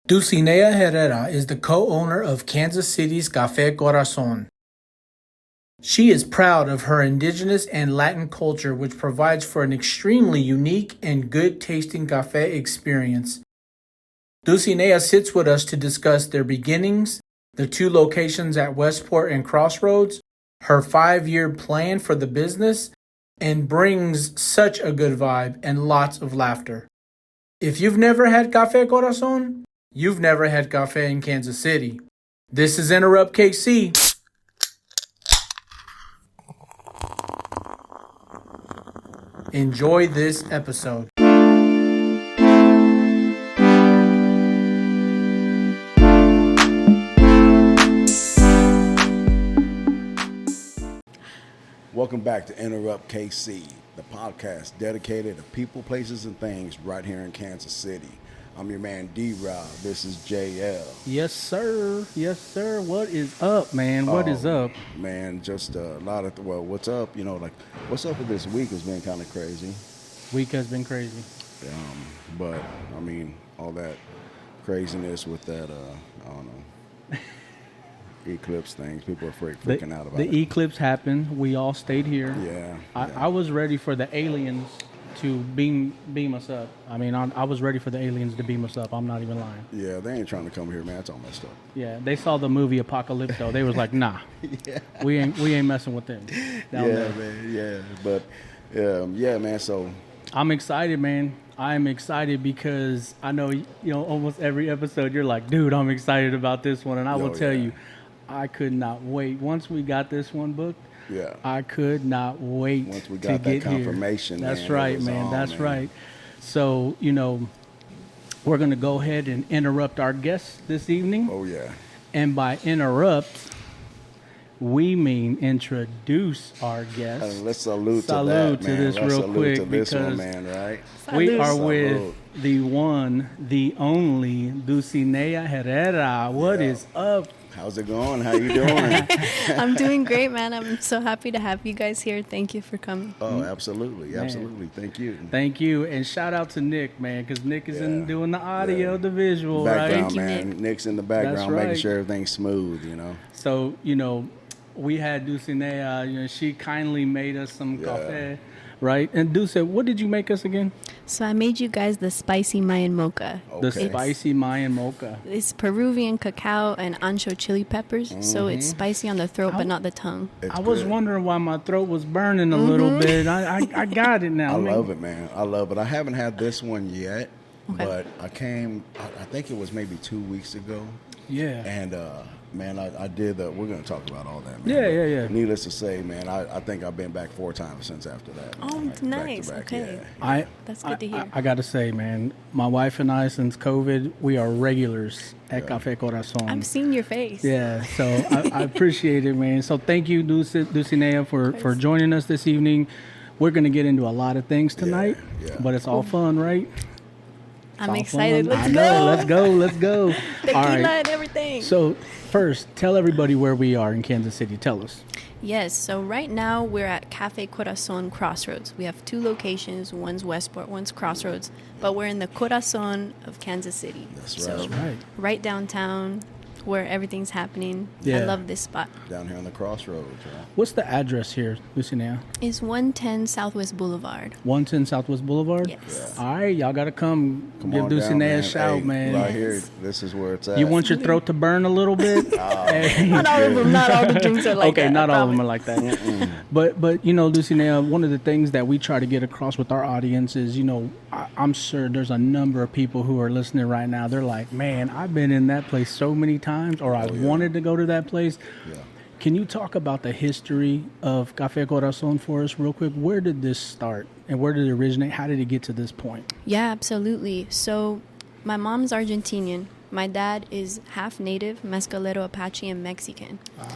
Dulcinea Herrera is the co-owner of Kansas City's Café Corazon. She is proud of her indigenous and Latin culture, which provides for an extremely unique and good-tasting café experience. Dulcinea sits with us to discuss their beginnings, the 2 locations at Westport and Crossroads, her 5-year plan for the business, and brings such a good vibe and lots of laughter. If you've never had Café Corazon, you've never had café in Kansas City. This is Enterrupt KC. Enjoy this episode. Welcome back to Enterrupt KC, the podcast dedicated to people, places, and things right here in Kansas City. I'm your man D-Rob. This is JL. Yes, sir. Yes, sir. What is up, man? What is up? Man, just a lot of, what's up? You know, like, what's up with this week has been kind of crazy. Week has been crazy. But, I mean, all that craziness with that, I don't know, eclipse things. People are freaking out about it. The eclipse happened. We all stayed here. Yeah. I was ready for the aliens to beam us up. I mean, I was ready for the aliens to beam us up. I'm not even lying. Yeah, they ain't trying to come here, man. It's all messed up. Yeah, they saw the movie Apocalypto. They was like, nah, Yeah. we ain't messing with them. Down there. Man. Yeah, but yeah, man. So I'm excited, man. I'm excited because I know, almost every episode you're like, dude, I'm excited about this one. And I will tell you, I could not wait. Once we got this one booked, yeah, I could not wait. Once we got that confirmation, here. That's man, right, man. That's right. So, we're going to go ahead and interrupt our guests this evening. Oh, yeah. And by interrupt, we mean introduce our guests. Let's salute to that, man. This Let's real salute quick to this because one, man, right? We are with the one, the only Dulcinea Herrera. What is up? How's it going? How you doing? I'm doing great, man. I'm so happy to have you guys here. Thank you for coming. Oh, absolutely. Absolutely. Thank you. Thank you. And shout out to Nick, man, because Nick is in doing the audio, the visual, background, right? man. Nick's in the background making sure everything's smooth, So, we had Dulcinea, she kindly made us some café, right? And Dulce, what did you make us again? So I made you guys the spicy Mayan mocha. Okay. The spicy Mayan mocha. It's Peruvian cacao and ancho chili peppers, so it's spicy on the throat but not the tongue. I was wondering why my throat was burning a little bit. I got it now. I love it, man. I love it. I haven't had this one yet, but I think it was maybe 2 weeks ago. Yeah. And, man, I did we're going to talk about all that, man. Yeah. Needless to say, man, I think I've been back 4 times since after that. Oh, nice. Back. Okay. Yeah. That's good to hear. I got to say, man, my wife and I, since COVID, we are regulars at Café Corazon. I've seen your face. Yeah, so I appreciate it, man. So thank you, Dulcinea, for joining us this evening. We're going to get into a lot of things tonight, but it's all fun, right? I'm excited. Let's go. Tequila and everything. So first, tell everybody where we are in Kansas City. Tell us. Yes, so right now we're at Café Corazon Crossroads. We have 2 locations. One's Westport, one's Crossroads. But we're in the Corazon of Kansas City. That's right. So, right downtown where everything's happening. Yeah. I love this spot. Down here on the crossroads, right? What's the address here, Dulcinea? It's 110 Southwest Boulevard. 110 Southwest Boulevard? Yes. All right, y'all got to come give on Dulcinea down, a shout, man. Right here, this is where it's at. You want your throat to burn a little bit? Not all of them. Not all the drinks are like that. Okay, not all of them are like that. But Dulcinea, one of the things that we try to get across with our audience is, I'm sure there's a number of people who are listening right now. They're like, man, I've been in that place so many times, or I wanted to go to that place. Yeah. Can you talk about the history of Café Corazon for us real quick? Where did this start and where did it originate? How did it get to this point? Yeah, absolutely. So my mom's Argentinian. My dad is half native, Mescalero, Apache, and Mexican. Wow.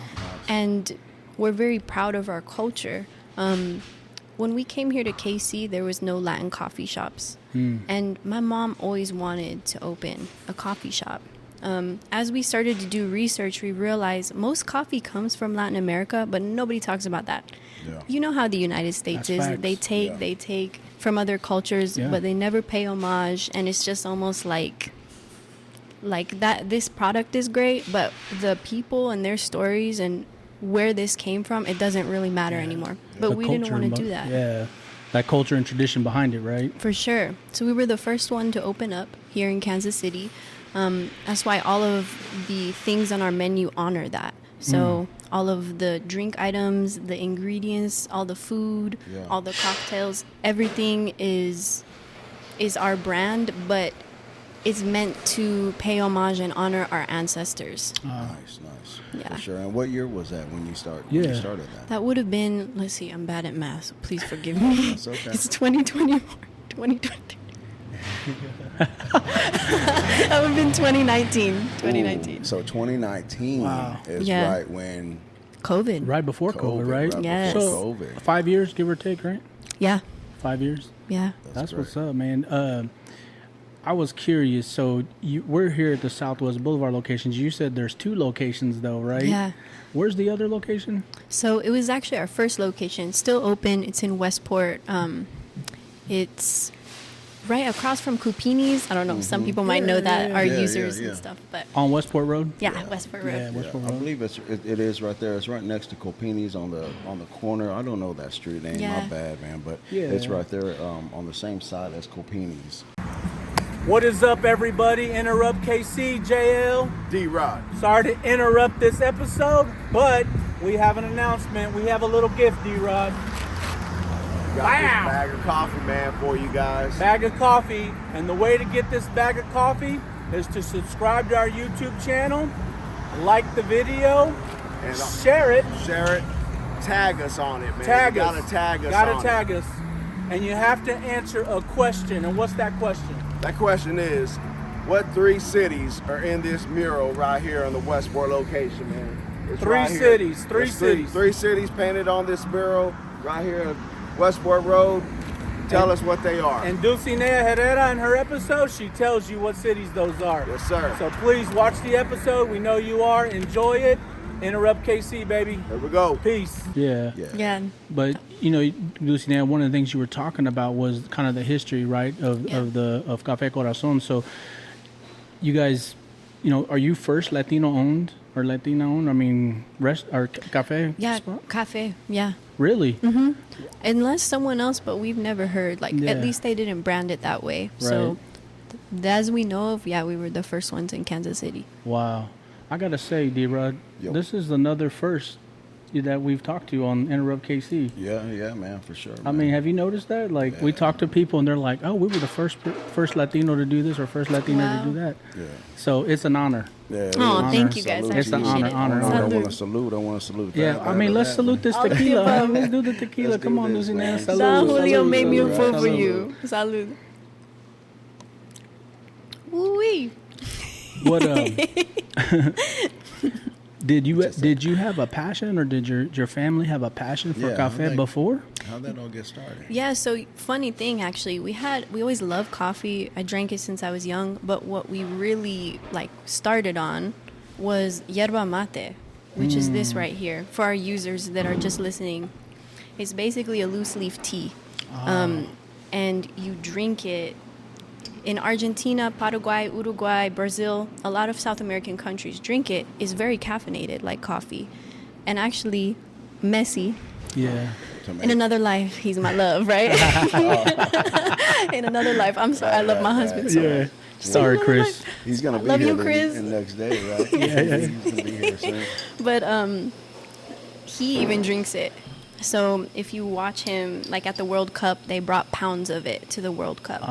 And we're very proud of our culture. When we came here to KC, there was no Latin coffee shops. And my mom always wanted to open a coffee shop. As we started to do research, we realized most coffee comes from Latin America, but nobody talks about that. Yeah. You know how the United States That's is. facts. They take from other cultures, but they never pay homage, and it's just almost like like that this product is great, but the people and their stories and where this came from, it doesn't really matter anymore. But we didn't want to do that. Yeah, that culture and tradition behind it, right? For sure. So we were the first one to open up here in Kansas City. That's why all of the things on our menu honor that. So all of the drink items, the ingredients, all the food, all the cocktails, everything is our brand, but it's meant to pay homage and honor our ancestors. Nice. Yeah. For sure. And what year was that when you started? Yeah. When you started that? That would have been, let's see, I'm bad at math, so please forgive me. That's okay. It's 2024, 2023. That would have been 2019. Ooh, so 2019 is right when COVID. Right before COVID, right? Yes. So COVID. 5 years, give or take, right? Yeah. 5 years. Yeah. That's great. what's up, man. I was curious. So we're here at the Southwest Boulevard locations. You said there's 2 locations, though, right? Yeah. Where's the other location? So it was actually our first location, still open. It's in Westport. It's right across from Cupini's. I don't know. Some people might know that, our users and stuff. But On Westport Road? Westport Road. Yeah, Westport I Road. believe it is right there. It's right next to Copini's on the corner. I don't know that street name. Yeah. My bad, man. But Yeah. it's right there on the same side as Copini's. What is up, everybody? Enterrupt KC, JL. D-Rod. Sorry to interrupt this episode, but we have an announcement. We have a little gift, D-Rod. Got this bag of coffee, man, for you guys. Bag of coffee. And the way to get this bag of coffee is to subscribe to our YouTube channel, like the video, And share it, tag us on it, man. tag you us. Gotta tag us Gotta on tag it. us. And you have to answer a question. And what's that question? That question is, what 3 cities are in this mural right here on the Westport location, man? It's Three right here. cities, three There's cities. 3 cities painted on this mural right here on Westport Road. Tell us what they are. And Dulcinea Herrera in her episode, she tells you what cities those are. Yes, sir. So please watch the episode. We know you are. Enjoy it. Interrupt KC, baby. Here we go. Peace. Yeah. Yeah. But you know, Dulcinea, one of the things you were talking about was kind of the history, right, of Café Corazon. So, you guys, you know, are you first Latino owned or Latina owned? I mean, cafe? Yeah, spot? cafe. Yeah. Really? Mm-hmm. Unless someone else, but we've never heard. Like, Yeah. at least they didn't brand it that way. So, as we know of, we were the first ones in Kansas City. Wow. I gotta say, D-Rod, Yo. this is another first that we've talked to on Enterrupt KC. Yeah, man, for sure. I mean, have you noticed that? Like, we talk to people and they're like, "Oh, we were the first Latino to do this or first Latina Wow. to do that." Yeah. So it's an honor. Yeah, it Oh, is. thank you guys. Salute I It's an appreciate it. honor. I Salud. want to salute. I want to salute. Yeah, that. I mean, let's salute this tequila. Huh? Let's do the tequila. Let's Come do on, this, Dulcinea. man. Salud. San Julio Salud. made me a Salud. fool for Salud. you. Salud. Woo-wee. What? Did you have a passion, or did your family have a passion for cafe before? How'd that all get started? Yeah, so funny thing actually, we always loved coffee. I drank it since I was young, but what we really started on was yerba mate, which is this right here. For our users that are just listening, it's basically a loose leaf tea. And you drink it in Argentina, Paraguay, Uruguay, Brazil, a lot of South American countries drink it. It's very caffeinated like coffee. And actually, Messi, Yeah. in another life, he's my love, right? In another life, I'm sorry, I love my husband so much. Sorry, In another Chris. life. He's gonna be Love here you, Chris. the next day, right? He's gonna be here soon. But he even drinks it. So if you watch him, like at the World Cup, they brought pounds of it to the World Cup.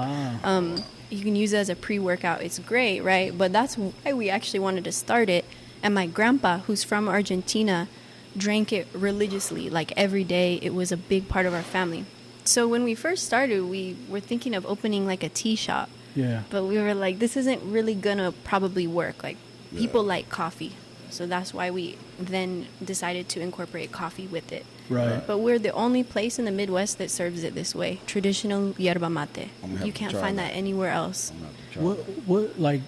You can use it as a pre-workout. It's great, right? But that's why we actually wanted to start it. And my grandpa, who's from Argentina, drank it religiously, like every day. It was a big part of our family. So when we first started, we were thinking of opening like a tea shop. Yeah. But we were like, this isn't really gonna probably work. Like, people like coffee. So that's why we then decided to incorporate coffee with it. Right. But we're the only place in the Midwest that serves it this way. Traditional yerba mate. You can't find that anywhere else. What like?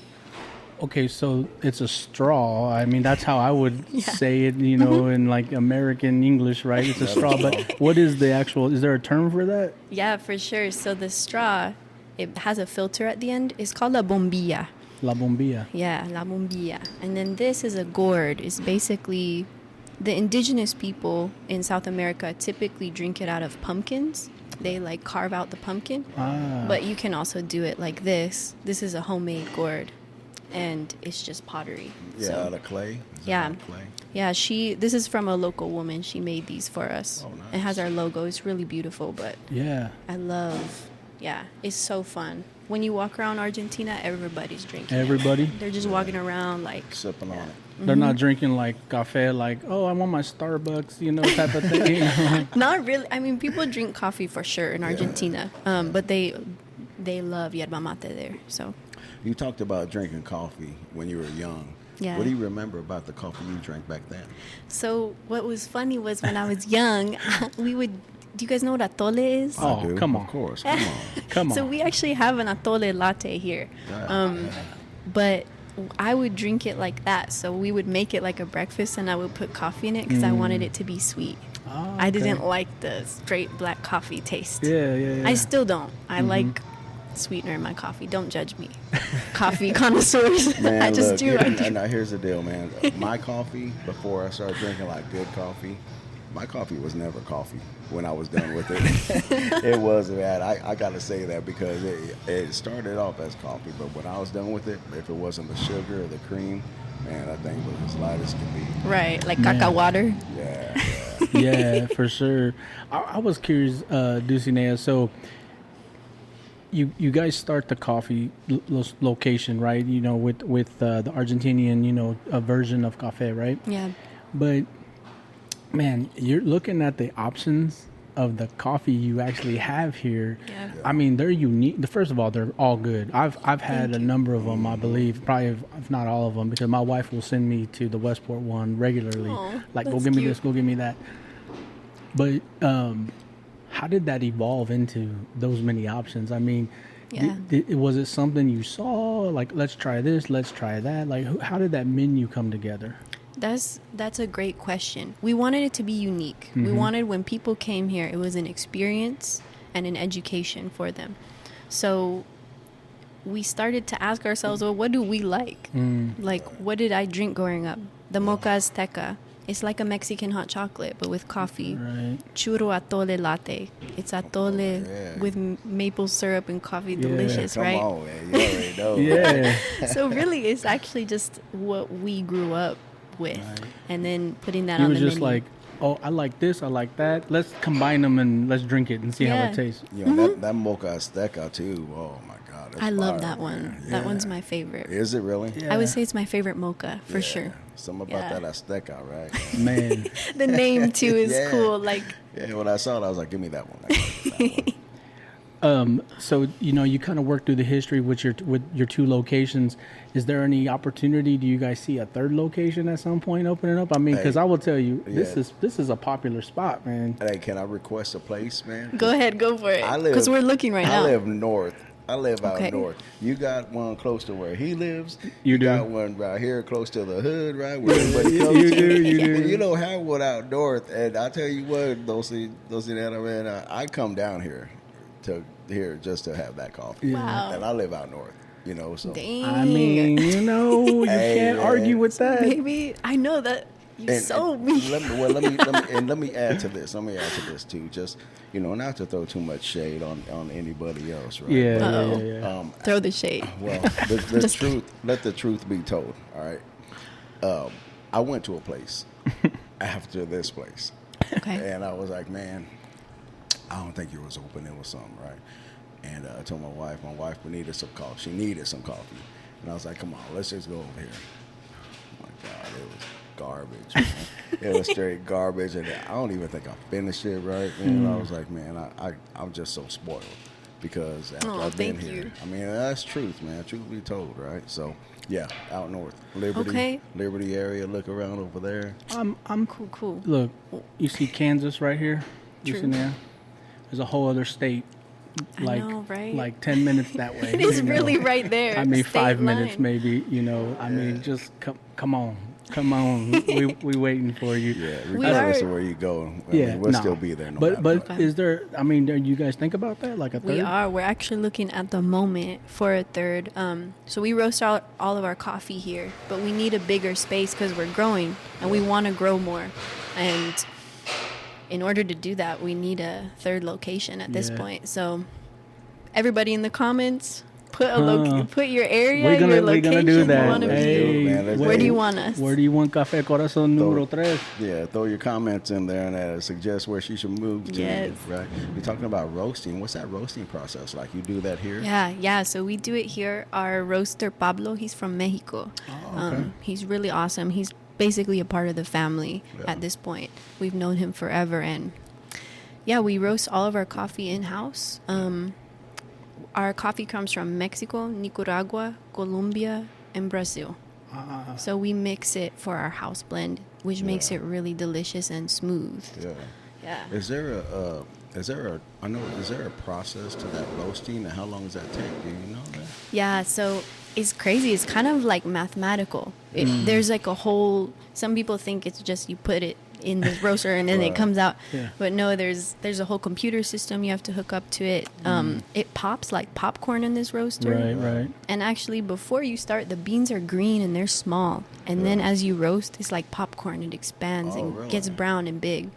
Okay, so it's a straw. I mean, that's how I would say it. You know, in like American English, right? It's a straw. But what is the actual? Is there a term for that? Yeah, for sure. So the straw, it has a filter at the end. It's called a bombilla. La Bombilla. Yeah, la bombilla. And then this is a gourd. It's basically the indigenous people in South America typically drink it out of pumpkins. They like carve out the pumpkin. But you can also do it like this. This is a homemade gourd. And it's just pottery. Yeah, So, out of clay. Is it yeah. out of clay? Yeah, this is from a local woman. She made these for us. Oh, nice. It has our logo. It's really beautiful, but Yeah. it's so fun. When you walk around Argentina, everybody's drinking. Everybody? They're just walking around like, Sipping on it. They're not drinking like cafe, like, oh, I want my Starbucks, type of thing. not really. I mean, people drink coffee for sure in Argentina, but they love yerba mate there. So You talked about drinking coffee when you were young. Yeah. What do you remember about the coffee you drank back then? So what was funny was when I was young, we would. Do you guys know what atole is? Oh, I do, come on. Of course. Come on. Come on. So we actually have an atole latte here, but I would drink it like that. So we would make it like a breakfast, and I would put coffee in it because I wanted it to be sweet. Oh, I okay. didn't like the straight black coffee taste. Yeah. I still don't. I like sweetener in my coffee. Don't judge me, coffee connoisseurs. Man, I just look, do. I do. Now here's the deal, man. My coffee, before I started drinking like good coffee, my coffee was never coffee when I was done with it. It was, man. I got to say that because it started off as coffee, but when I was done with it, if it wasn't the sugar or the cream, man, that thing was as light as could be. Right, like Man. caca water. Yeah. Yeah, for sure. I was curious, Dulcinea, so you guys start the coffee location, right? With the Argentinian, a version of cafe, right? Yeah. But man, you're looking at the options of the coffee you actually have here. Yeah. I mean, they're unique. First of all, they're all good. I've had a number of them, I believe, probably if not all of them, because my wife will send me to the Westport one regularly. Aw, Like, go that's give me cute. this, go give me that. But how did that evolve into those many options? I mean, Yeah. was it something you saw? Like, let's try this, let's try that. Like, how did that menu come together? That's a great question. We wanted it to be unique. We wanted when people came here, it was an experience and an education for them. So we started to ask ourselves, well, what do we like? Like, what did I drink growing up? The mocha azteca. It's like a Mexican hot chocolate, but with coffee. Right. Churro atole latte. It's atole with maple syrup and coffee. Yeah. Delicious, Come right? on, man. You already know. Yeah. So really, it's actually just what we grew up with, and then putting that You on was the just menu. like, oh, I like this, I like that. Let's combine them and let's drink it and see how Yeah. it tastes. You know, that mocha azteca, too. Oh, my God. that's I love fire, that one. man. That Yeah. one's my favorite. Is it really? Yeah. I would say it's my favorite mocha for Yeah. sure. Something about Yeah. that azteca, right? Man. The name too is Yeah. cool. Like, Yeah, when I saw it, I was like, give me that one. I gotta get that one. So you kind of work through the history with your two locations. Is there any opportunity? Do you guys see a third location at some point opening up? I mean, because Hey, I will tell you, yeah. this is a popular spot, man. Hey, can I request a place, man? go ahead, go for it. I live. Because we're looking right now. I live north. I live out Okay. north. You got one close to where he lives. You do. Got one right here close to the hood, right? Where everybody You comes do, to. you do. You don't have one out north. And I tell you what, those that man, I come down here just to have that coffee. Wow. And I live out north. So Dang. I mean, you Hey, can't man. argue with that. Maybe I know that you And- sold and me. let me add to this. Let me add to this too. Just not to throw too much shade on anybody else, right? Yeah, But, Uh-oh. yeah. Throw the shade. well, the Just truth. Let the truth be told. All right. I went to a place after this place, Okay. and I was like, man, I don't think it was open. It was something, right? And I told my wife needed some coffee. She needed some coffee, and I was like, come on, let's just go over here. Oh my God, it was garbage. Man. It was straight garbage, and I don't even think I finished it right. Man, I was like, man, I'm just so spoiled because after Oh, I've been thank here, you. I mean that's truth, man. Truth be told, right? So yeah, out north, Liberty, Okay. Liberty area. Look around over there. I'm Cool. Look, you see Kansas right here? You True. see there? There's a whole other state. I know, right? Like 10 minutes that way. It is you know? really right there. I mean, State 5 minutes line. maybe, I mean, just come on. Come on, we waiting for you. Yeah, We regardless are- of where you go, we'll still be there. No but matter what. is there? I mean, do you guys think about that, like a third? We are. We're actually looking at the moment for a third. So we roast all of our coffee here, but we need a bigger space because we're growing and we want to grow more. And in order to do that, we need a third location at this Yeah. point. So everybody in the comments, put your area, We're your gonna location do you that. want to Let's be. do it, man. Let's Where do do you it. want us? Where do you want Café Corazon número 3? Yeah, throw your comments in there and suggest where she should move to. Yes. Right. You're talking about roasting. What's that roasting process like? You do that here? Yeah. So we do it here. Our roaster Pablo, he's from Mexico. He's really awesome. He's basically a part of the family at this point. We've known him forever, and yeah, we roast all of our coffee in house. Our coffee comes from Mexico, Nicaragua, Colombia, and Brazil. So we mix it for our house blend, which makes it really delicious and smooth. Yeah. Yeah. Is there a process to that roasting, and how long does that take? Do you know that? Yeah, so it's crazy. It's kind of like mathematical. There's like a whole. Some people think it's just you put it in this roaster and then it comes out. Yeah. But no, there's a whole computer system you have to hook up to it. It pops like popcorn in this roaster. Right. And actually, before you start, the beans are green and they're small. And then as you roast, it's like popcorn. It expands and really? gets brown and big.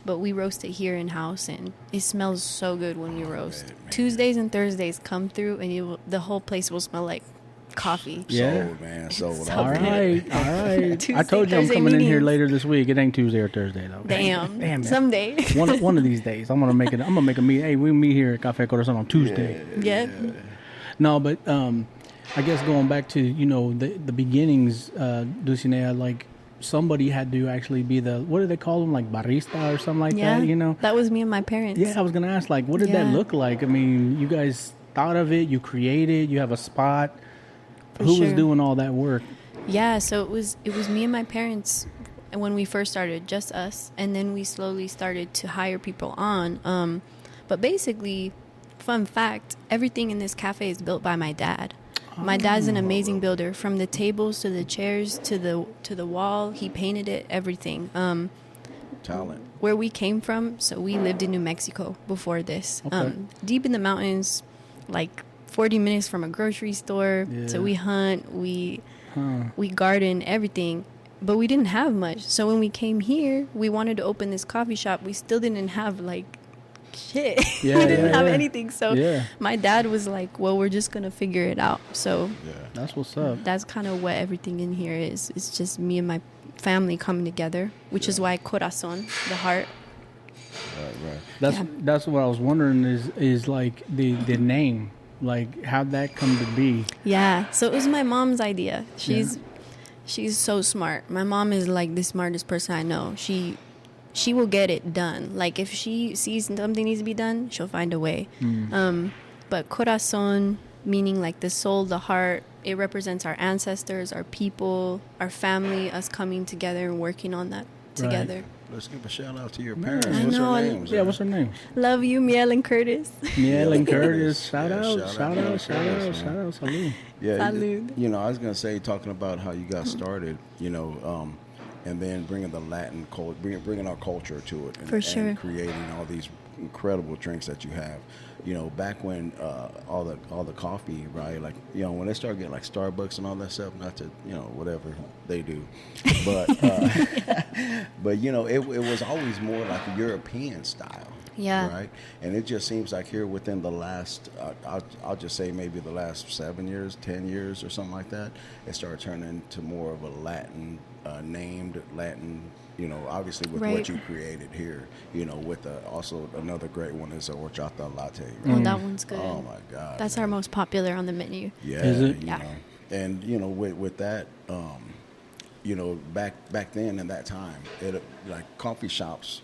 But we roast it here in house, and it smells so good when you roast. man. Tuesdays and Thursdays come through, and the whole place will smell like coffee. Yeah. Sold, man. Sold. So All right. I Tuesday, told you I'm Thursday coming in here meetings. later this week. It ain't Tuesday or Thursday though. Damn. Damn it. Someday. One of these days, I'm gonna make a meet. Hey, we meet here at Café Corazon on Tuesday. Yeah. No, but I guess going back to the beginnings, Dulcinea, like somebody had to actually be the, what do they call them, like barista or something like Yeah. that? That was me and my parents. Yeah, I was gonna ask, like, what did that Yeah. look like? I mean, you guys thought of it, you created, you have a spot. For Who was sure. doing all that work? Yeah, so it was me and my parents when we first started, just us, and then we slowly started to hire people on. But basically, fun fact, everything in this cafe is built by my dad. My dad's an amazing builder, from the tables to the chairs to the wall. He painted it, everything. Talent. Where we came from, so we lived in New Mexico before this. Okay. Deep in the mountains, like 40 minutes from a grocery store. Yeah. So we hunt, we garden, everything. But we didn't have much. So when we came here, we wanted to open this coffee shop. We still didn't have like shit. Yeah, We didn't yeah, have yeah. anything. So Yeah. my dad was like, well, we're just going to figure it out. So Yeah. That's what's up. that's kind of what everything in here is. It's just me and my family coming together, which is why Corazon, the heart. Right. That's what I was wondering is like the name, like how'd that come to be? Yeah, so it was my mom's idea. She's so smart. My mom is like the smartest person I know. She will get it done. Like if she sees something needs to be done, she'll find a way. But Corazon, meaning like the soul, the heart, it represents our ancestors, our people, our family, us coming together and working on that together. Let's give a shout out to your parents. I What's know, her I- names? Yeah, what's her name? Love you, Miel and Curtis. Miel and Curtis. Shout Yeah, out, shout out, man. salud. Yeah, Salud. I was gonna say, talking about how you got started, and then bringing the Latin culture, bringing our culture to it, and, For sure. and creating all these incredible drinks that you have. Back when all the coffee, right? Like, when they started getting like Starbucks and all that stuff, not to whatever they do, but but it was always more like a European style. Yeah. Right. And it just seems like here within the last, I'll just say maybe the last 7 years, 10 years or something like that, it started turning into more of a Latin, named Latin, obviously with what Right. you created here, with also another great one is a horchata latte. Oh, Right? that one's good. Oh my God. That's man. our most popular on the menu. Yeah. Is it? Yeah. And, with that, back then in that time, it like coffee shops,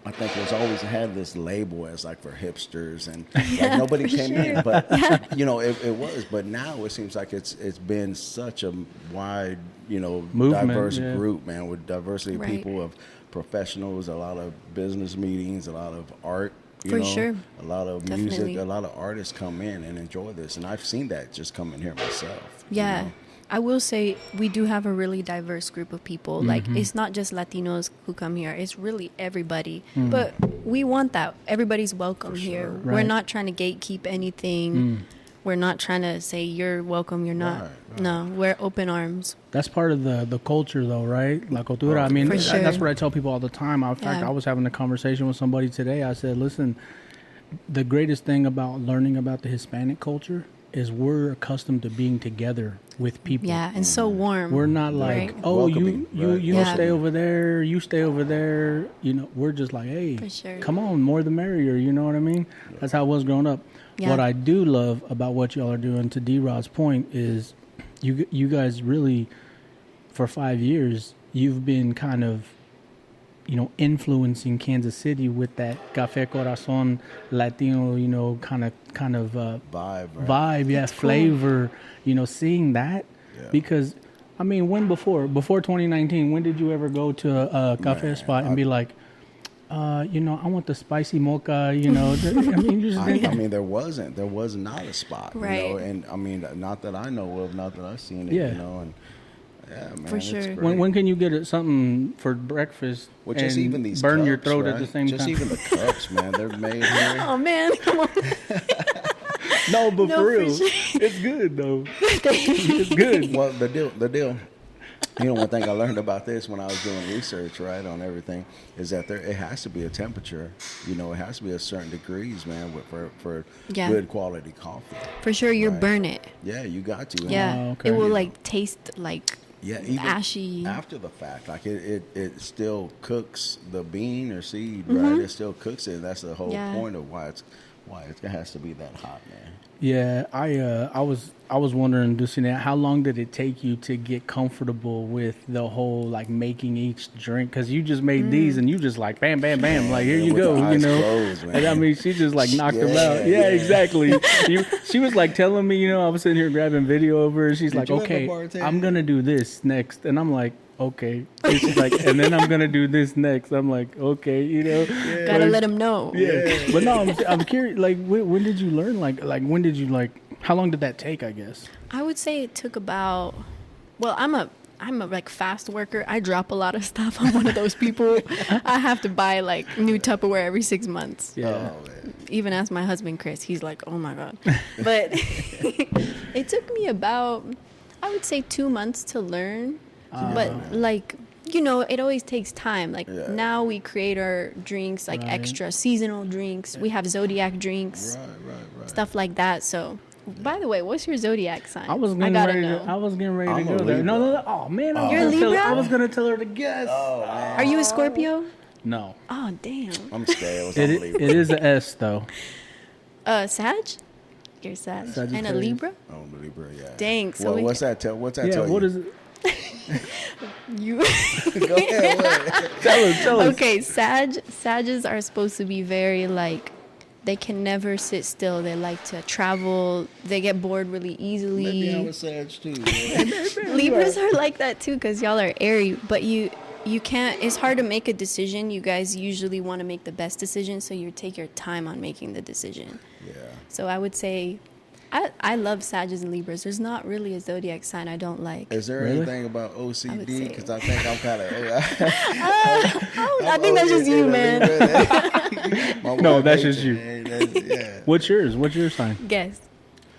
I think it was always had this label as like for hipsters and like nobody came in, but it was. But now it seems like it's been such a wide, Movement, diverse yeah. group, man, with diversity of Right. people, of professionals, a lot of business meetings, a lot of art. For sure. A lot of Definitely. music, a lot of artists come in and enjoy this, and I've seen that just come in here myself. Yeah. I will say we do have a really diverse group of people. Like, it's not just Latinos who come here. It's really everybody. But we want that. Everybody's welcome here. We're Right. not trying to gatekeep anything. We're not trying to say you're welcome, you're not. Right. No, we're open arms. That's part of the culture, though, right? La cultura. I mean, For sure. that's what I tell people all the time. In fact, Yeah. I was having a conversation with somebody today. I said, listen, the greatest thing about learning about the Hispanic culture is we're accustomed to being together with people. Yeah, and so warm. We're not like, Right. oh, Welcoming, you right. Yeah. stay over there, you stay over there. You know, we're just like, hey, For sure. come on, more the merrier. You know what I mean? That's how I was growing up. Yeah. What I do love about what y'all are doing, to D-Rod's point, is you guys really, for 5 years, you've been kind of, you know, influencing Kansas City with that Café Corazon Latino, you know, kind of Vibe, right? vibe, yeah, That's cool. flavor, you know, seeing that. Yeah. Because, I mean, when before 2019, when did you ever go to a cafe Man, spot and be like, you know, I want the spicy mocha, you know? I mean, you just I didn't. mean, there was not a spot, you know, Right. and I mean, not that I know of, not that I've seen it, Yeah. you know, and yeah, man, For it's sure. great. When can you get something for breakfast Well, just and even these burn cups, your throat at right? the same just time? even the cups, man, they're made here. Oh man, come on. No, but No, for for real, sure. it's good though. It's good. Well, the deal. You know, one thing I learned about this when I was doing research, right, on everything, is that it has to be a temperature. You know, it has to be a certain degrees, man, for Yeah. good quality coffee. For sure, you Right. burn it. Yeah, you got to. Yeah, Oh, okay. it will like taste like Yeah, even ashy. after the fact, like it still cooks the bean or seed, Mm-hmm. right? It still cooks it. That's the whole Yeah. point of why it has to be that hot, man. Yeah, I was wondering, Dulcinea, how long did it take you to get comfortable with the whole like making each drink? Because you just made these and you just like bam, bam, bam, like here Yeah, you with go, the you eyes know. closed, man. And I mean, she just like knocked them Yeah, out. Yeah, yeah. exactly. She was like telling me, you know, I was sitting here grabbing video of her, and she's like, you ever okay, bartend? I'm gonna do this next, and I'm like, okay. And she's like, and then I'm gonna do this next. I'm like, okay, you know. Gotta Like, let them know. yeah, but no, I'm curious. Like, when did you learn? Like, when did you like? How long did that take? I guess. I would say it took about. Well, I'm a like fast worker. I drop a lot of stuff. I'm one of those people. I have to buy like new Tupperware every 6 months. Yeah. Oh, man. Even ask my husband Chris. He's like, oh my god. But it took me about, I would say, 2 months to learn. But like, you know, it always takes time. Like Yeah. now we create our drinks, like Right. extra seasonal drinks. We have Zodiac drinks, Right. stuff like that. So, by the way, what's your Zodiac sign? I was getting gotta ready. know. I was getting ready I'm to a go there. No. Libra. Oh man, You're a Libra? I was gonna tell her to guess. Oh man, Are you a Scorpio? No, Oh damn. I'm scared. it is a S though. Sag? You're Sag. And a Sagittarius. Libra? I'm a Libra, yeah. Dang, so Well, we what's that tell? What's that Yeah. tell What you? is it? You Go ahead. What? Tell us. Okay, Sages are supposed to be very like they can never sit still. They like to travel. They get bored really easily. Maybe I'm a Sag too. man. Libras are like that too because y'all are airy, but you can't. It's hard to make a decision. You guys usually want to make the best decision, so you take your time on making the decision. Yeah. So I would say, I love Sages and Libras. There's not really a zodiac sign I don't like. Is there Really? anything about I would OCD? say- Because I think I'm kind of. I think that's just you, man. No, that's just you. Yeah. What's yours? What's your sign? Guess.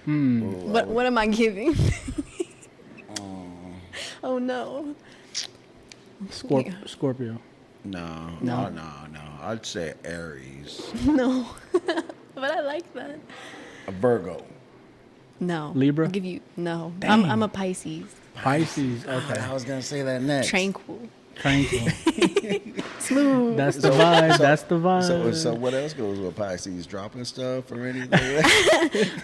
Ooh, What am I giving? Oh no. Scorpio. No. I'd say Aries. No. But I like that. A Virgo. No. Libra? I'll give you no. Dang. I'm a Pisces. Pisces. Okay. I was gonna say that next. Tranquil. Tranquil. Smooth. That's the vibe. That's the vibe. So what else goes with Pisces? Dropping stuff or anything?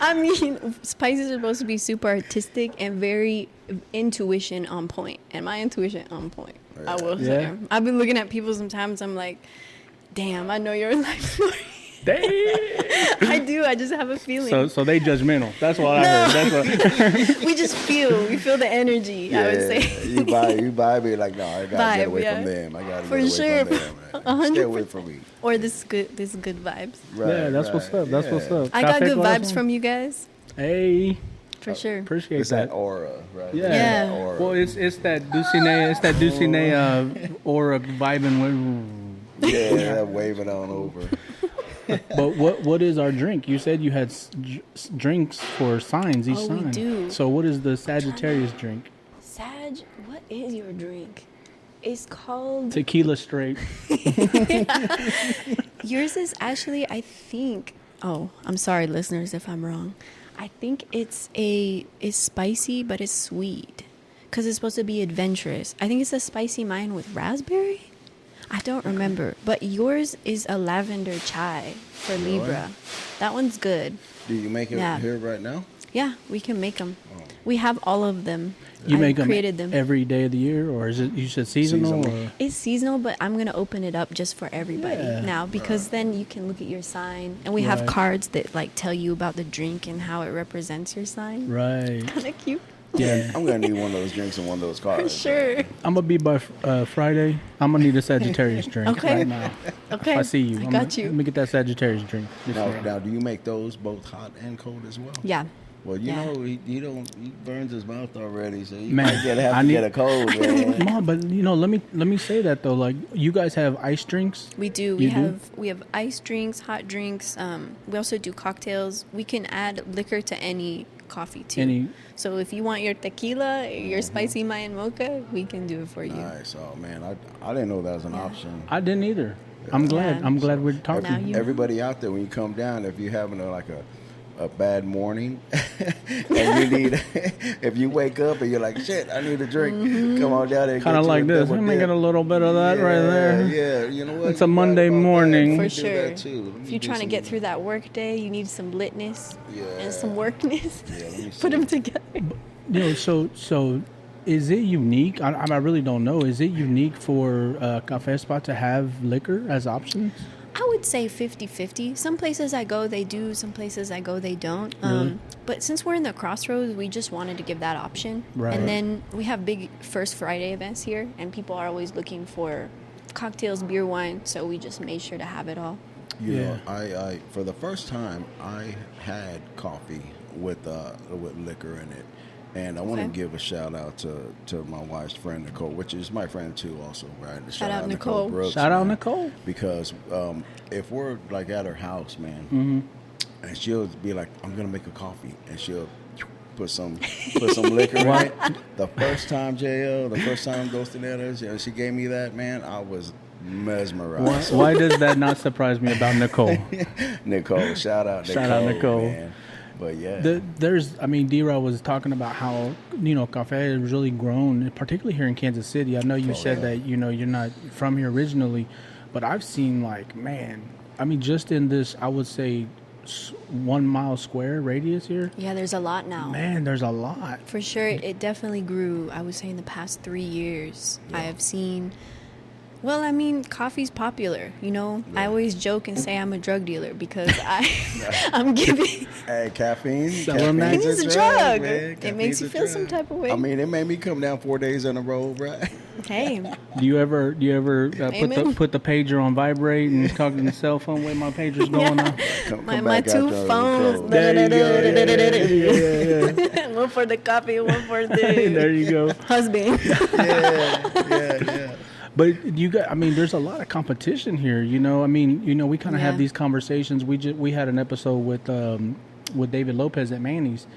I mean, Pisces are supposed to be super artistic and very intuition on point. And my intuition on point. I will say. Yeah. I've been looking at people sometimes. I'm like, damn, I know your life story. Dang. I do. I just have a feeling. So they judgmental. That's what I heard. That's what. We just feel. We feel the energy. I would say. you buy me like no, I gotta get Vibe, away yeah. from them. I gotta For get away sure. from them. Man. 100%. Stay away from me. Or this good vibes. Right, Yeah, that's what's right, up. That's yeah. what's up. I got Café good vibes Corazon? from you guys. Hey. For sure. Appreciate It's that. that aura, right? Yeah. Yeah. That aura. Well, it's that Dulcinea aura vibing. yeah, waving on over. But what is our drink? You said you had drinks for signs, each Oh, sign. we do. So what is the Sagittarius drink? Sag, what is your drink? It's called. Tequila straight. Yours is actually, I think. Oh, I'm sorry, listeners, if I'm wrong. I think it's spicy, but it's sweet, because it's supposed to be adventurous. I think it's a spicy mine with raspberry. I don't remember, but yours is a lavender chai for Libra. That one's good. Do you make it Yeah. here right now? Yeah, we can make them. We have all of them. You make them created them. every day of the year, or is it, you said seasonal? Seasonal. Or? It's seasonal, but I'm gonna open it up just for everybody Yeah. now, because then you can look at your sign, and we have Right. cards that like tell you about the drink and how it represents your sign. Right. Kind of cute. Yeah. I'm gonna need one of those drinks and one of those cards. Sure. I'm gonna be by Friday. I'm gonna need a Sagittarius drink Okay. right now. Okay. If I see you, I I'm got gonna, you. Let me get that Sagittarius drink. This way. Now, do you make those both hot and cold as well? Yeah. Well, you Yeah. know, he burns his mouth already, so you Man, might have I to need- get a cold, man. Mom, but let me say that though. Like, you guys have ice drinks. We do. You We do? have ice drinks, hot drinks. We also do cocktails. We can add liquor to any coffee too. Any- So if you want your tequila, your spicy Mayan mocha, we can do it for you. Nice. Oh man, I didn't know that was an option. I didn't either. I'm glad. Yeah. I'm glad we're talking. Now you know. Everybody out there, when you come down, if you're having a bad morning and you need, if you wake up and you're like, shit, I need a drink, come on down there. and Kind of get you like a this. double Let me get a dip. little bit of that right there. Yeah, you know what? It's a You're right Monday about that. morning. Let For me do sure. that too. Let me If you're do trying to some- get through that work day, you need some litness and some Yeah. workness. Yeah, let me Put see. them together. So is it unique? I really don't know. Is it unique for Cafe Spot to have liquor as options? I would say 50-50. Some places I go, they do. Some places I go, they don't. Really? But since we're in the crossroads, we just wanted to give that option. Right. And then we have big First Friday events here, and people are always looking for cocktails, beer, wine. So we just made sure to have it all. You Yeah. know, I for the first time I had coffee with liquor in it, and I want to Okay. give a shout out to my wife's friend Nicole, which is my friend too, also, right? Shout out Nicole. Brooks, Shout out man. Nicole. Because if we're like at her house, man, Mm-hmm. and she'll be like, "I'm gonna make a coffee," and she'll put some liquor in it. The first time Dulcinea Herrera, she gave me that, man, I was mesmerized. Why does that not surprise me about Nicole? Nicole, shout out Nicole. man. But yeah, D-Rod was talking about how, cafe has really grown, particularly here in Kansas City. I know you said that, you're not from here originally, but I've seen just in this, I would say 1 mile square radius here, Yeah, there's a lot now. man, there's a lot. For sure, it definitely grew. I would say in the past 3 years, I have seen. Well, I mean, coffee's popular. I always joke and say I'm a drug dealer because I'm giving. hey, caffeine. Selling that. Caffeine's It's a drug. man. It makes Caffeine's you a feel some drug. type of way. I mean, it made me come down 4 days in a row, right? Hey, Do you ever Amen. put the pager on vibrate and talk to the cell phone where my pager's going on? Come my back two after phones. There you go. One for the coffee, one for There the you go. husband. yeah. But there's a lot of competition here. We kind of have Yeah. these conversations. We had an episode with David Lopez at Manny's,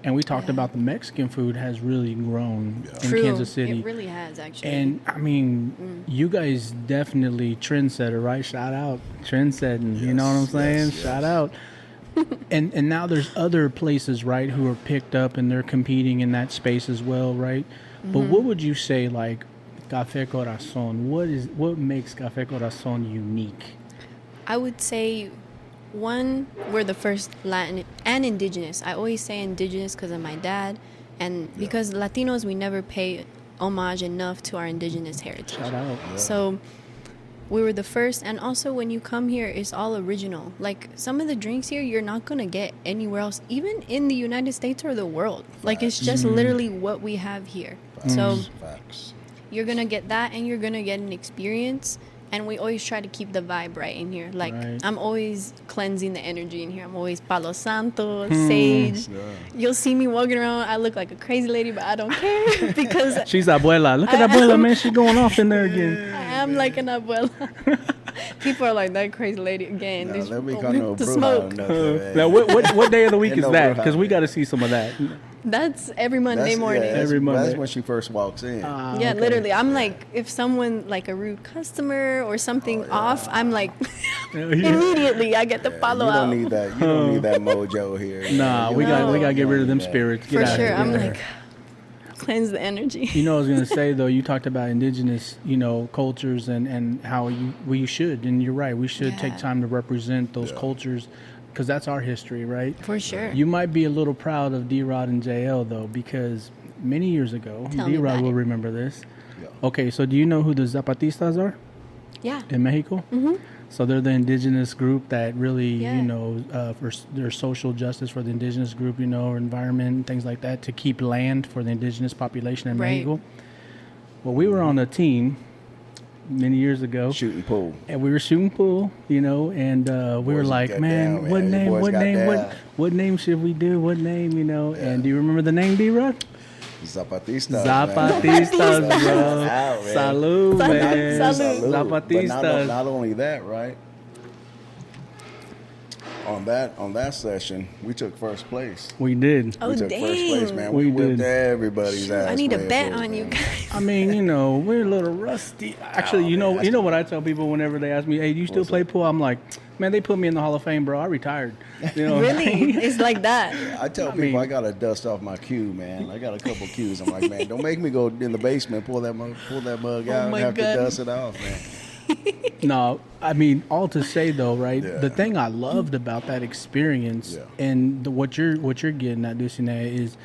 and we talked about the Mexican food has really grown in True. Kansas City. It really has, actually. And you guys definitely trendsetter, right? Shout out trendsetting. You know what I'm saying? yes. Shout out. and now there's other places, right, who are picked up and they're competing in that space as well, right? But what would you say, like, Café Corazon? What makes Café Corazon unique? I would say, one, we're the first Latin and indigenous. I always say indigenous because of my dad, and because Latinos, we never pay homage enough to our indigenous heritage. Shout out. So we were the first, and also when you come here, it's all original. Like some of the drinks here, you're not gonna get anywhere else, even in the United States or the world. Like it's just literally what we have here. So Facts. you're gonna get that, and you're gonna get an experience. And we always try to keep the vibe right in here. Like, Right. I'm always cleansing the energy in here. I'm always Palo Santo, sage. Yeah. You'll see me walking around. I look like a crazy lady, but I don't care because She's abuela. Look at abuela, man. She's going off in there again. I am like an abuela. People are like, that crazy lady again. Now, Just let me come to a to brew smoke. house, nothing, Now, man. what day of the week Ain't is no that? brew Because we house. got to see some of that. That's every Monday That's- morning. yeah, that's- Every Monday. That's when she first walks in. Yeah, Okay. literally. I'm like, if someone like a rude customer or something off, I'm like, immediately I get the you follow don't out. need that. You don't need that mojo here. Nah, You we got don't to get rid of them need that. spirits. Get For out of sure. here. I'm Get out of like, here. cleanse the energy. You know, I was gonna say though, you talked about indigenous, cultures and how we should, and you're right. We should take Yeah. time to represent those Yeah. cultures, because that's our history, right? For sure. You might be a little proud of D-Rod and JL though, because many years ago, Tell me D-Rod about will it. remember this. Yeah. Okay, so do you know who the Zapatistas are Yeah. in Mexico? Mm-hmm. So they're the indigenous group that really, Yeah. for their social justice for the indigenous group, or environment, things like that, to keep land for the indigenous population in Right. Mexico. Well, we were on a team many years ago, Shooting pool. and we were shooting pool, and we were Boys like, got man, down, what man. The name, boys what got name, down. what name should we do? What name, And do you remember the name, D-Rod? Zapatistas. Zapatistas, man. bro. Out, man. Salud, man. Salud. Salute. But Zapatistas. not only that, right? On that session, we took first place. We did. Oh, We took dang. first place, man. We We whipped did. everybody's ass. I need a way bet forward, on you man. guys. I mean, we're a little rusty. Actually, Oh, you man, know what I tell people whenever they ask me, "Hey, do you still What's play up? pool?" I'm like, "Man, they put me in the Hall of Fame, bro. I retired." Really? It's like that. I tell people mean- I gotta dust off my cue, man. I got a couple cues. I'm like, man, don't make me go in the basement, pull that mug out, my and have God. to dust it off, man. No, I mean, all to say though, right? Yeah. The thing I loved about that experience Yeah. and what you're getting at, Dulcinea, is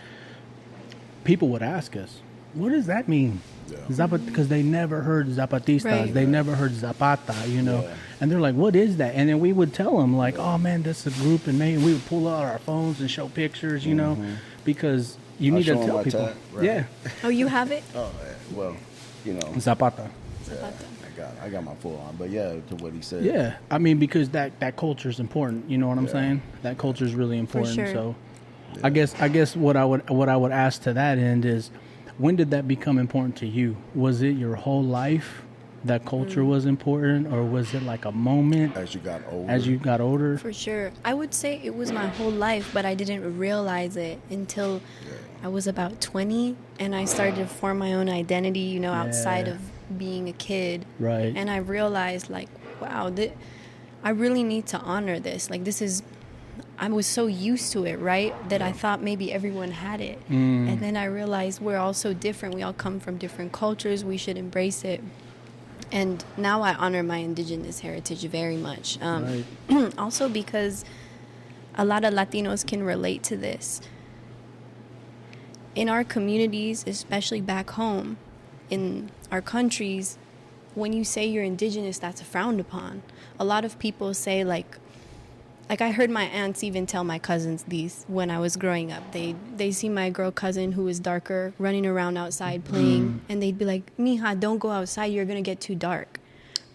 people would ask us, "What does that mean?" Yeah. Because they never heard Zapatistas, Right. they never heard Zapata, Yeah. and they're like, "What is that?" And then we would tell them like, "Oh man, this is a group," and we would pull out our phones and show pictures, because you I'll need to show 'em tell my people, tat, right. yeah, Oh, you have it? Oh, well, Zapata. I got my full on, but yeah, to what he said. Yeah, I mean, because that culture is important. You know what I'm Yeah. saying? That culture is really important. sure. So, I guess what I would ask to that end is, when did that become important to you? Was it your whole life that culture was important, or was it like a moment As you got older. as you got older? For sure. I would say it was my whole life, but I didn't realize it until I was about 20 and I started to form my own identity, outside Yeah. of being a kid. Right. And I realized, like, wow, I really need to honor this. Like, I was so used to it, right? That I thought maybe everyone had it. And then I realized we're all so different. We all come from different cultures. We should embrace it. And now I honor my indigenous heritage very much. Right. Also because a lot of Latinos can relate to this. In our communities, especially back home, in our countries, when you say you're indigenous, that's frowned upon. A lot of people say, like I heard my aunts even tell my cousins these when I was growing up. They see my girl cousin who is darker running around outside playing, and they'd be like, "Mija, don't go outside. You're gonna get too dark,"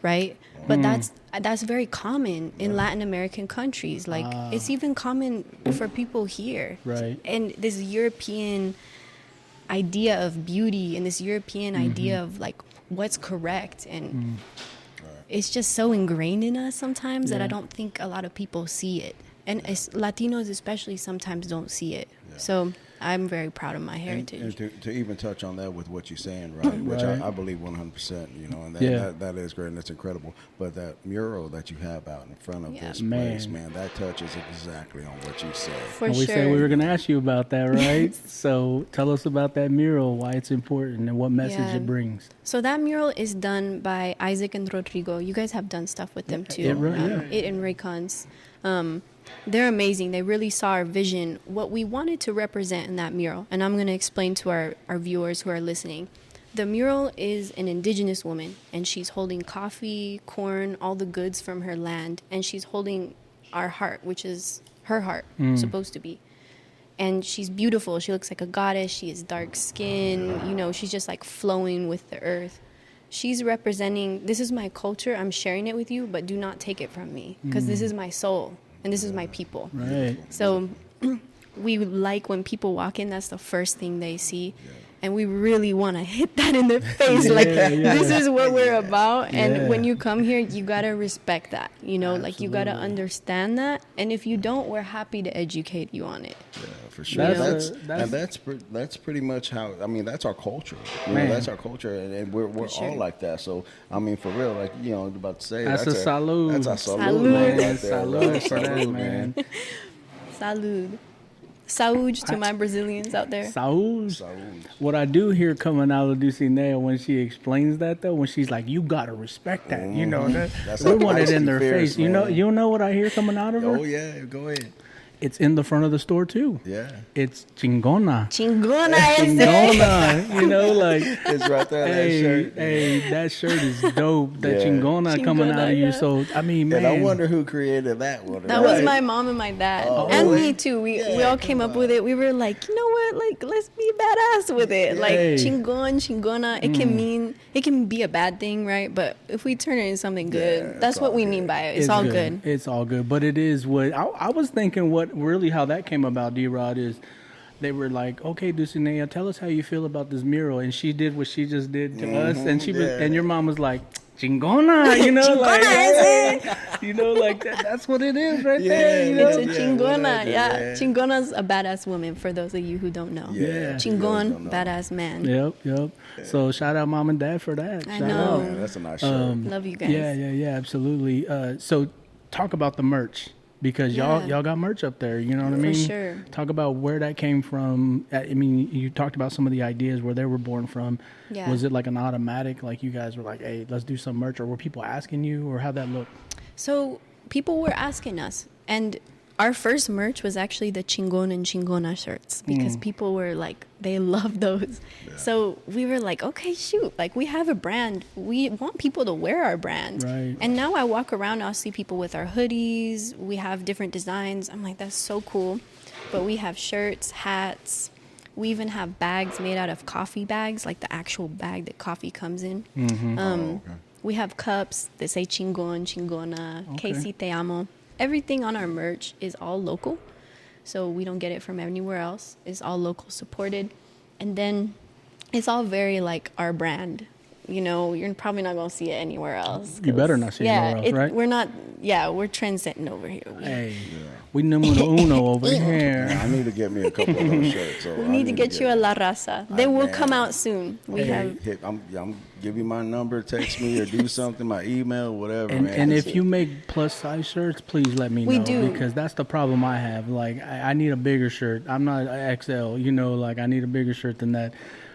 right? But that's very common in Latin American countries. Like it's even common for people here. Right. And this European idea of beauty and this European idea of like what's correct and. It's just so ingrained in us sometimes that I don't think a lot of people see it. And Latinos especially sometimes don't see it. So I'm very proud of my heritage. And to even touch on that with what you're saying, right, which Right. I believe 100%, and Yeah. that is great and that's incredible. But that mural that you have out in front of Yeah. this Man. place, man, that touches exactly on what you said. For And sure. we said we were going to ask you about that, right? So tell us about that mural, why it's important, and what message Yeah. it brings. So that mural is done by Isaac and Rodrigo. You guys have done stuff with them too. Yeah. It and Raycons. They're amazing. They really saw our vision, what we wanted to represent in that mural. And I'm going to explain to our viewers who are listening. The mural is an indigenous woman, and she's holding coffee, corn, all the goods from her land. And she's holding our heart, which is her heart, supposed to be. And she's beautiful. She looks like a goddess. She has dark skin. She's just like flowing with the earth. she's representing, this is my culture, I'm sharing it with you, but do not take it from me, because this is my soul and this is my people. Right. So we like when people walk in, that's the first thing they see. And we really want to hit that in the face. This is what we're about. And when you come here, you got to respect that. You know, like you got to understand that. And if you don't, we're happy to educate you on it. Yeah, for sure. That's pretty much how, I mean, that's our culture. You know, that's our culture. And we're all like that. So, I mean, for real, like, you know, I was about to say. That's a salud. That's a salud, Salud. man. Right there, Salud for that, salud, man. Salud. Saúde to my Brazilians out there. Saúde. Salud. What I do hear coming out of Dulcinea when she explains that, though, when she's like, "You gotta respect that," you know, That's we like want it in feisty their fierce, face. You man. know what I hear coming out of her? Oh, yeah. Go ahead. It's in the front of the store too. Yeah. It's chingona. Chingona ese. Chingona, you know, like It's right there, hey, that shirt. hey, that shirt is dope. That Yeah. chingona coming out of you. yeah. So I mean, man, And I wonder who created that one. That was my mom and my dad. Oh, and really? me too. We all came up with it. We were like, you know what? Like, let's be badass with it. Like, Hey. chingon, chingona. It can mean, it can be a bad thing, right? But if we turn it into something good, Yeah, that's it's what all we good. mean by it. It's all good. It's all good. But it is what I was thinking. What really how that came about, D-Rod, is they were like, okay, Dulcinea, tell us how you feel about this mural. And she did what she just did to us. And she was, and your mom was like, chingona, you know, like, hey, you know, like that's what it is right there. You know? It's a Yeah, chingona. whatever, Yeah. man. Chingona's a badass woman, for those of you who don't know. Yeah. Chingon, badass man. Yep. So shout out mom and dad for that. I Shout know. out. Yeah, that's a nice shirt. Love you guys. Yeah, absolutely. So talk about the merch, because y'all got merch up there. You know what I mean? sure. Talk about where that came from. I mean, you talked about some of the ideas where they were born from. Yeah. Was it like an automatic, like you guys were like, hey, let's do some merch, or were people asking you, or how'd that look? So people were asking us, and our first merch was actually the Chingon and Chingona shirts, because people were like, they love those. So we were like, okay, shoot, like we have a brand. We want people to wear our brand. Right. And now I walk around, I'll see people with our hoodies. We have different designs. I'm like, that's so cool. But we have shirts, hats. We even have bags made out of coffee bags, like the actual bag that coffee comes in. We have cups that say Chingon, Chingona, KC Te Amo. Everything on our merch is all local, so we don't get it from anywhere else. It's all local supported. And then it's all very like our brand. You know, you're probably not going to see it anywhere else. You better not see it anywhere else, right? We're not, we're trendsetting over here. Hey, we numero uno over here. I need to get me a couple of those shirts. So We need to get you a La Raza. They will come man. out soon. We have... I'm give you my number, text me, or do something, my email, whatever, man. And if you make plus size shirts, please let me know. We do. Because that's the problem I have. Like, I need a bigger shirt. I'm not XL, you know, like I need a bigger shirt than that.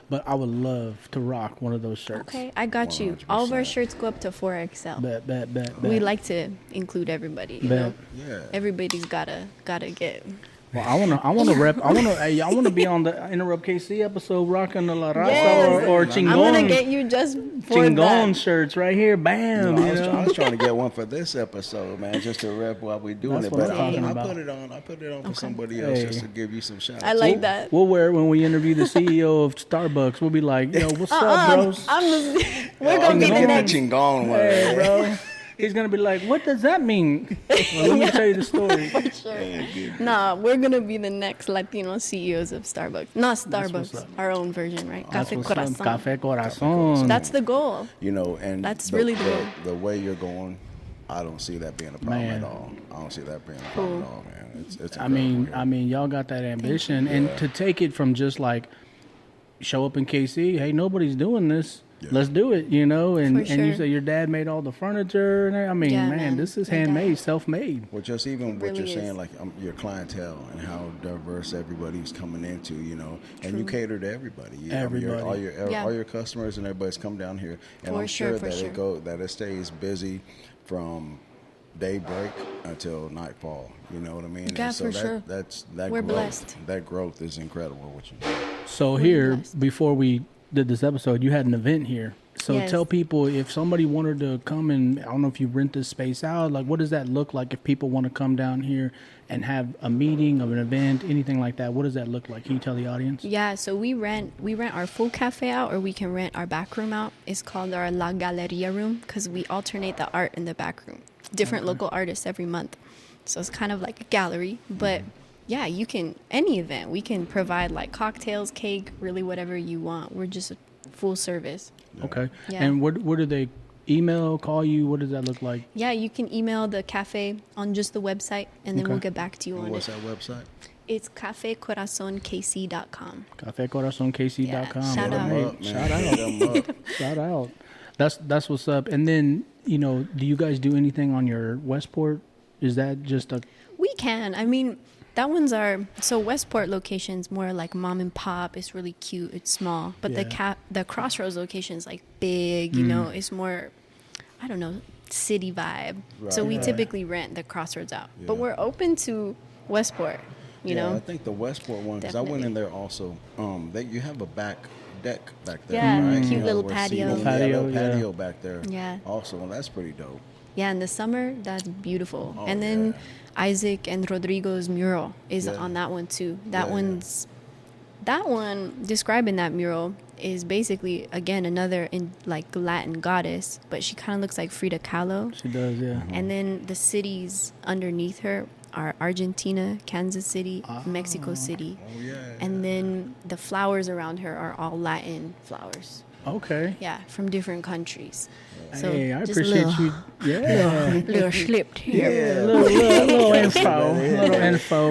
But I would love to rock one of those shirts. Okay, I got you. All of our shirts go up to 4XL. Bet. We like to include everybody, you know? Yeah. Everybody's gotta get... Well, I wanna be on the Enterrupt KC episode rocking the La Raza Yes. or I'm gonna Chingon. get you just for Chingon that. shirts right here, bam. I You was, know? I was trying to get one for this episode, man, just to rep while we're doing That's it. what But I'm talking I about. put it on for somebody else, just to give you some shout. I like that. We'll wear it when we interview the CEO of Starbucks. We'll be like, yo, what's up, bros? We're gonna be the get next. the Chingon one. Hey, bro. He's gonna be like, what does that mean? Well, let me tell you the story. Nah, we're gonna be the next Latino CEOs of Starbucks. Not what's Starbucks, up. our own version, right? That's Café what's up. Corazon. Café Corazon. That's the goal. You know, and That's really the goal. the way you're going. I don't see that being a problem Man. at all. I don't see that being a problem at all, man. It's I mean, incredible, y'all got that ambition, and to take it from just like show up in KC, hey, nobody's doing this. Let's do it, you know. And For and you sure. say your dad made all the furniture, and I mean, Yeah, man, man. this is My dad. handmade, self-made. Well, just even what really you're is. saying, like your clientele and how diverse everybody's coming into, you know, and you cater to everybody. You know, Everybody. all your customers and everybody's come down here, and For I'm sure, sure for that sure. it stays busy from daybreak until nightfall. You know what I mean? Yeah, And so for sure. that We're growth, blessed. That growth is incredible. What you So We're here, blessed. before we did this episode, you had an event here. So Yes. tell people, if somebody wanted to come and, I don't know if you rent this space out, like what does that look like if people want to come down here and have a meeting of an event, anything like that? What does that look like? Can you tell the audience? Yeah, so we rent our full cafe out, or we can rent our back room out. It's called our La Galeria room because we alternate the art in the back room. Different local artists every month. So it's kind of like a gallery, but yeah, you can, any event, we can provide like cocktails, cake, really whatever you want. We're just a full service. Okay. Yeah. And what do they email, call you? What does that look like? Yeah, you can email the cafe on just the website, and then Okay. we'll get back to you And on what's it. that website? It's cafecorazonkc.com. CafeCorazonKC.com. Yeah, shout out. Hey, Up, man. shout out. Hit 'em up. Shout out. That's what's up. And then, do you guys do anything on your Westport? Is that just a... We can. I mean, that one's so Westport location's more like mom and pop. It's really cute. It's small. But Yeah. the Crossroads location's like big, it's more, I don't know, city vibe. So we Right. typically rent the Crossroads out. But Yeah. we're open to Westport, you I know? think the Westport one, because I went in Definitely. there also. You have a back deck back there, Yeah, right? cute little where patio. seating, Patio, little yeah. patio back there. Yeah. Also, and that's pretty dope. Yeah, in the summer, that's beautiful. Oh, and then Isaac and Rodrigo's mural is Yeah. on that one too. Yeah, yeah. That one, describing that mural, is basically, again, another in like Latin goddess, but she kind of looks like Frida Kahlo. She does, yeah. And then the cities underneath her are Argentina, Kansas City, Mexico City. Oh yeah. And then the flowers around her are all Latin flowers. Okay. Yeah, from different countries. So Hey, I just a appreciate little, you. Yeah. little slipped here. Yeah. little info,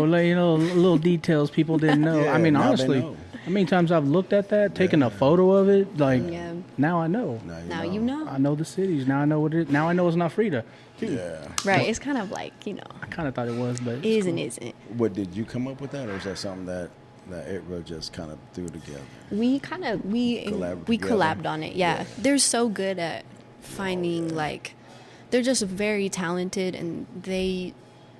little details people didn't know. Yeah, I mean, now they honestly, know. how many times I've looked at that, taken a photo of it, like, Yeah. now I know. Now you know. I know the cities. Now I know what it is. Now I know it's not Frida. Yeah. Right, it's kind of like, I kind of thought it was, but it's is and cool. isn't. What did you come up with that, or is that something that Edra just kind of threw together? We Collab we together. collabed on it. Yeah. They're so good at finding they're just very talented, and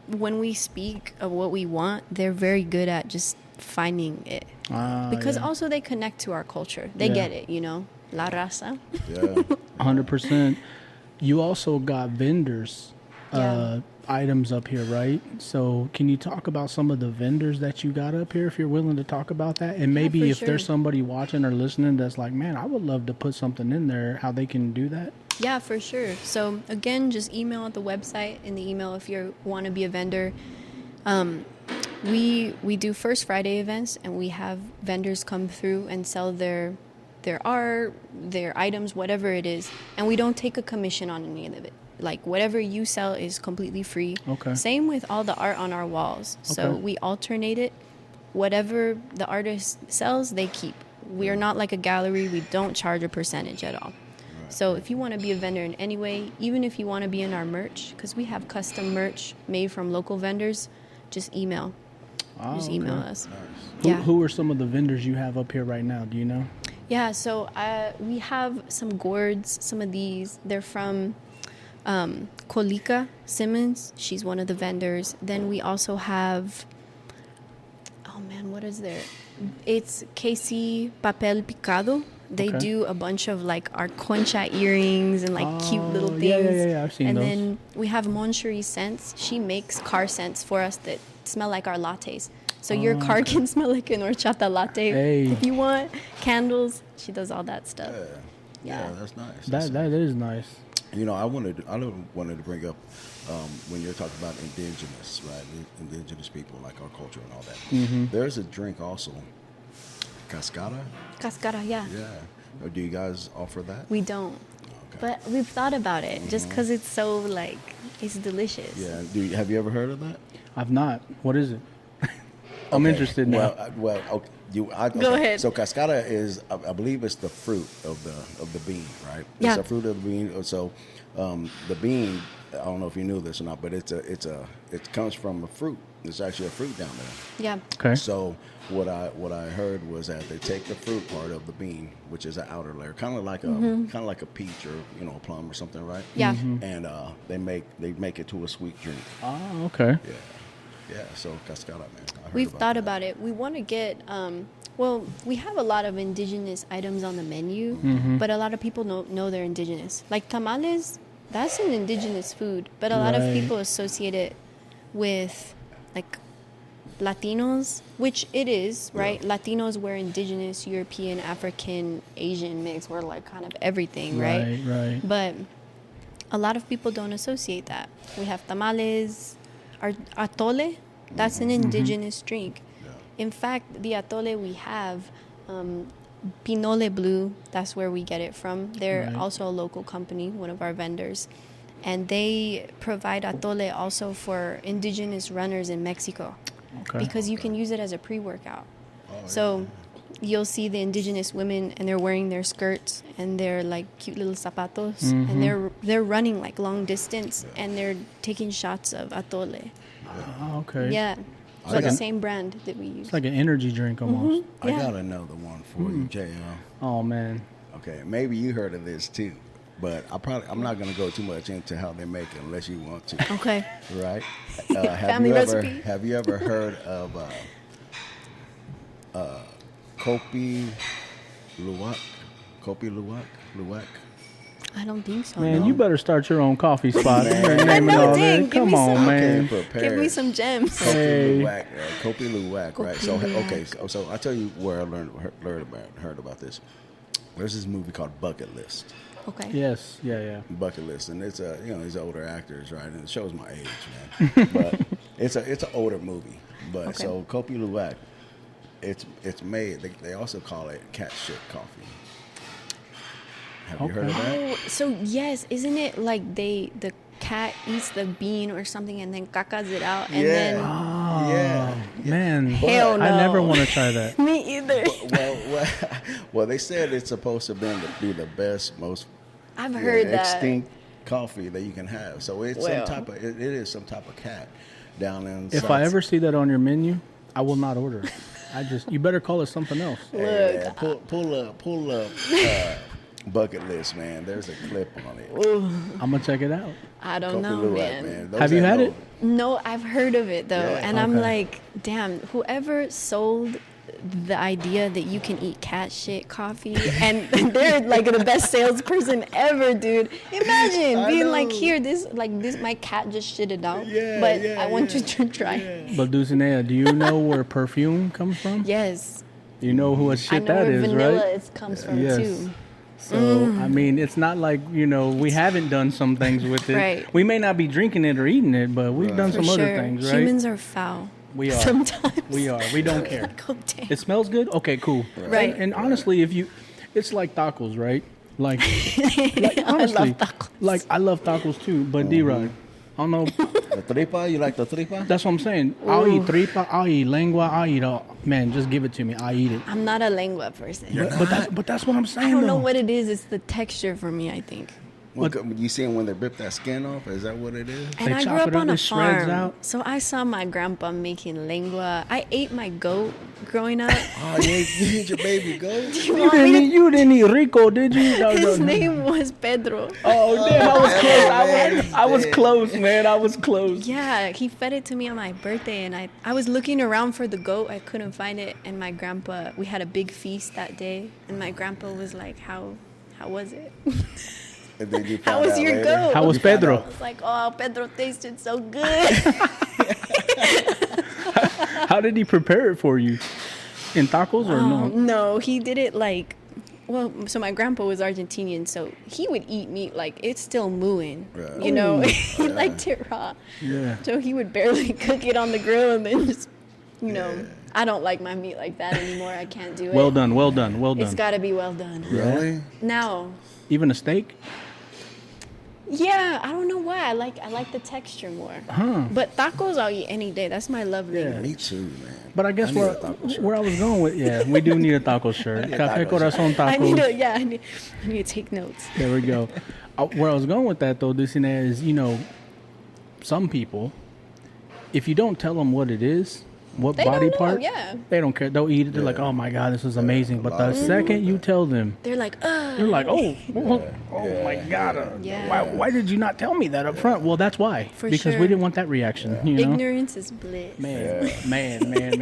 when we speak of what we want, they're very good at just finding it. Because yeah. also they connect to our culture. They Yeah. get it, La raza. Yeah. 100%. You also got vendors Yeah. items up here, right? So can you talk about some of the vendors that you got up here, if you're willing to talk about that? And maybe for if there's sure. somebody watching or listening that's like, man, I would love to put something in there, how they can do that? Yeah, for sure. So again, just email at the website. In the email, if you want to be a vendor, we do First Friday events, and we have vendors come through and sell their art, their items, whatever it is, and we don't take a commission on any of it. Like whatever you sell is completely free. Okay. Same with all the art on our walls. So Okay. we alternate it. Whatever the artist sells, they keep. We are not like a gallery. We don't charge a percentage at all. So if you want to be a vendor in any way, even if you want to be in our merch, because we have custom merch made from local vendors, just email. Just email okay. us. Who, who are some of the vendors you have up here right now? Do you know? Yeah, so we have some gourds, some of these. They're from Kolika Simmons. She's one of the vendors. Then we also have, what is there? It's KC Papel Picado. They Okay. do a bunch of our concha earrings and cute little things. Yeah, I've seen and those. then we have Moncherie scents. She makes car scents for us that smell like our lattes. So your car can smell like an horchata latte. Hey. If you want candles, she does all that stuff. Yeah, that's nice. That is nice. I wanted to bring up when you're talking about indigenous, right? Indigenous people, like our culture and all that. Mm-hmm. There's a drink also, cascara. Cascara, yeah. Yeah. Do you guys offer that? We don't. Okay. But we've thought about it just because it's so, it's delicious. Yeah. Have you ever heard of that? I've not. What is it? I'm Okay. interested now. Okay. Go ahead. So cascara is, I believe, it's the fruit of the bean, right? Yeah. It's the fruit of the bean. So the bean, I don't know if you knew this or not, but it comes from a fruit. There's actually a fruit down there. Yeah. Okay. So what I heard was that they take the fruit part of the bean, which is an outer layer, kind of like a peach or a plum or something, right? Yeah. And they make it to a sweet drink. Oh, okay. Yeah. Yeah, so cascara, man. I heard We've thought that. about it. We want to get, well, we have a lot of indigenous items on the menu, but a lot of people don't know they're indigenous. Like tamales, that's an indigenous food, but a lot of Right. people associate it with like Latinos, which it is, right? Latinos were indigenous, European, African, Asian mix. We're like kind of everything, right? Right. But a lot of people don't associate that. We have tamales, our atole, that's an indigenous drink. In fact, the atole we have, Pinole Blue, that's where we get it from. They're Right. also a local company, one of our vendors. And they provide atole also for indigenous runners in Mexico Okay. because you can use it as a pre-workout. So you'll see the indigenous women and they're wearing their skirts and they're like cute little zapatos and they're running like long distance and they're taking shots of atole. Oh, okay. Yeah. So like the a- same brand that we use. It's like an energy drink almost. I Yeah. got another one for you, JL. Oh man. Okay, maybe you heard of this too, but I'm not gonna go too much into how they make it unless you want to, Okay. right? Family recipe. Have you ever heard of Kopi Luwak? Kopi Luwak? I don't think so. Man, no. you better start your own coffee spot. Man. You're I naming know, all dang, that. give me Come on, some. man. Give me some gems. Hey. Kopi Luwak, right? Kopi So Luwak. okay, so I tell you where I heard about this. There's this movie called Bucket List. Okay. Yes. Yeah. Bucket List, and it's these older actors, right? And it shows my age, man. But it's an older movie. But Okay. so Kopi Luwak, it's made. They also call it cat shit coffee. Have you heard of that? Oh, so yes, isn't it like the cat eats the bean or something and then cacas it out and then Yeah. Man. Hell no. I never want to try that. me either. Well, they said it's supposed to be the best, most I've heard that. extinct coffee that you can have. So it's Well. it is some type of cat down in. If I ever see that on your menu, I will not order it. You better call it something else. Hey, man, pull up Bucket List, man. There's a clip on it. I'm gonna check it out. I don't Kopi know, Luwak, man. Those Have you that had know- it? No, I've heard of it though, Yeah. and I'm Okay. like, damn, whoever sold the idea that you can eat cat shit coffee and they're like the best salesperson ever, dude. Imagine I being like, know. here, this my cat just shit it out, Yeah, but yeah, I want you yeah. to try it. But Dulcinea, do you know where perfume comes from? Yes, You know who a I shit know that where is, vanilla right? comes from Yes. too. So I mean, it's not like we haven't done some things with it. Right. We may not be drinking it or eating it, but we've done For some other sure, things, right? humans are foul. We are. Sometimes We are. We don't care. Like, oh, damn. It smells good. Okay, cool. Right. And honestly, it's like tacos, right? Like I honestly, love tacos. like I love tacos too. But D-Rod, I don't know. The tripa, you like the tripa? That's what I'm saying. I'll eat tripa. I'll eat lengua. I'll eat all. Man, just give it to me. I eat it. I'm not a lengua person. But that's what I'm saying. I don't know though. what it is. It's the texture for me, I think. You see when they rip that skin off? Is that what it is? And I chop grew it up up, on a it shreds farm, out. so I saw my grandpa making lengua. I ate my goat growing up. Oh, you ate your baby goat? You didn't eat Rico, did you? No, His no. name was Pedro. Oh damn! I was close. I was close, man. I was close. Yeah, he fed it to me on my birthday, and I was looking around for the goat. I couldn't find it, and my grandpa. We had a big feast that day, and my grandpa was like, "How was it?" And then you How found was out your later? goat? How was You found Pedro? out- I was like, "Oh, Pedro tasted so good." How did he prepare it for you? In tacos or no? No, he did it like, well, so my grandpa was Argentinian, so he would eat meat like it's still mooing. Right. You know, he liked it raw. Yeah. So he would barely cook it on the grill and then just, I don't like my meat like that anymore. I can't do it. Well done. It's got to be well done. Really? Now, Even a steak? yeah, I don't know why. I like the texture more. Huh. But tacos I'll eat any day. That's my love language. Me too, man. But I guess need a taco shirt. where I was going with, we do need a taco shirt. need a Café taco Corazon I need tacos. I need to take notes. There we go. Where I was going with that though, Dulcinea, is some people, if you don't tell them what it is, what They body don't know, part. yeah. They don't care. They'll eat it. They're like, Yeah. oh my god, this is amazing. a But lot the of people second do you that. tell them, They're like, ugh. they're like, oh Yeah. my god, Yeah. why did you not tell me that up front? Well, that's why. For because sure. we didn't want that reaction. You know, Ignorance is bliss. man.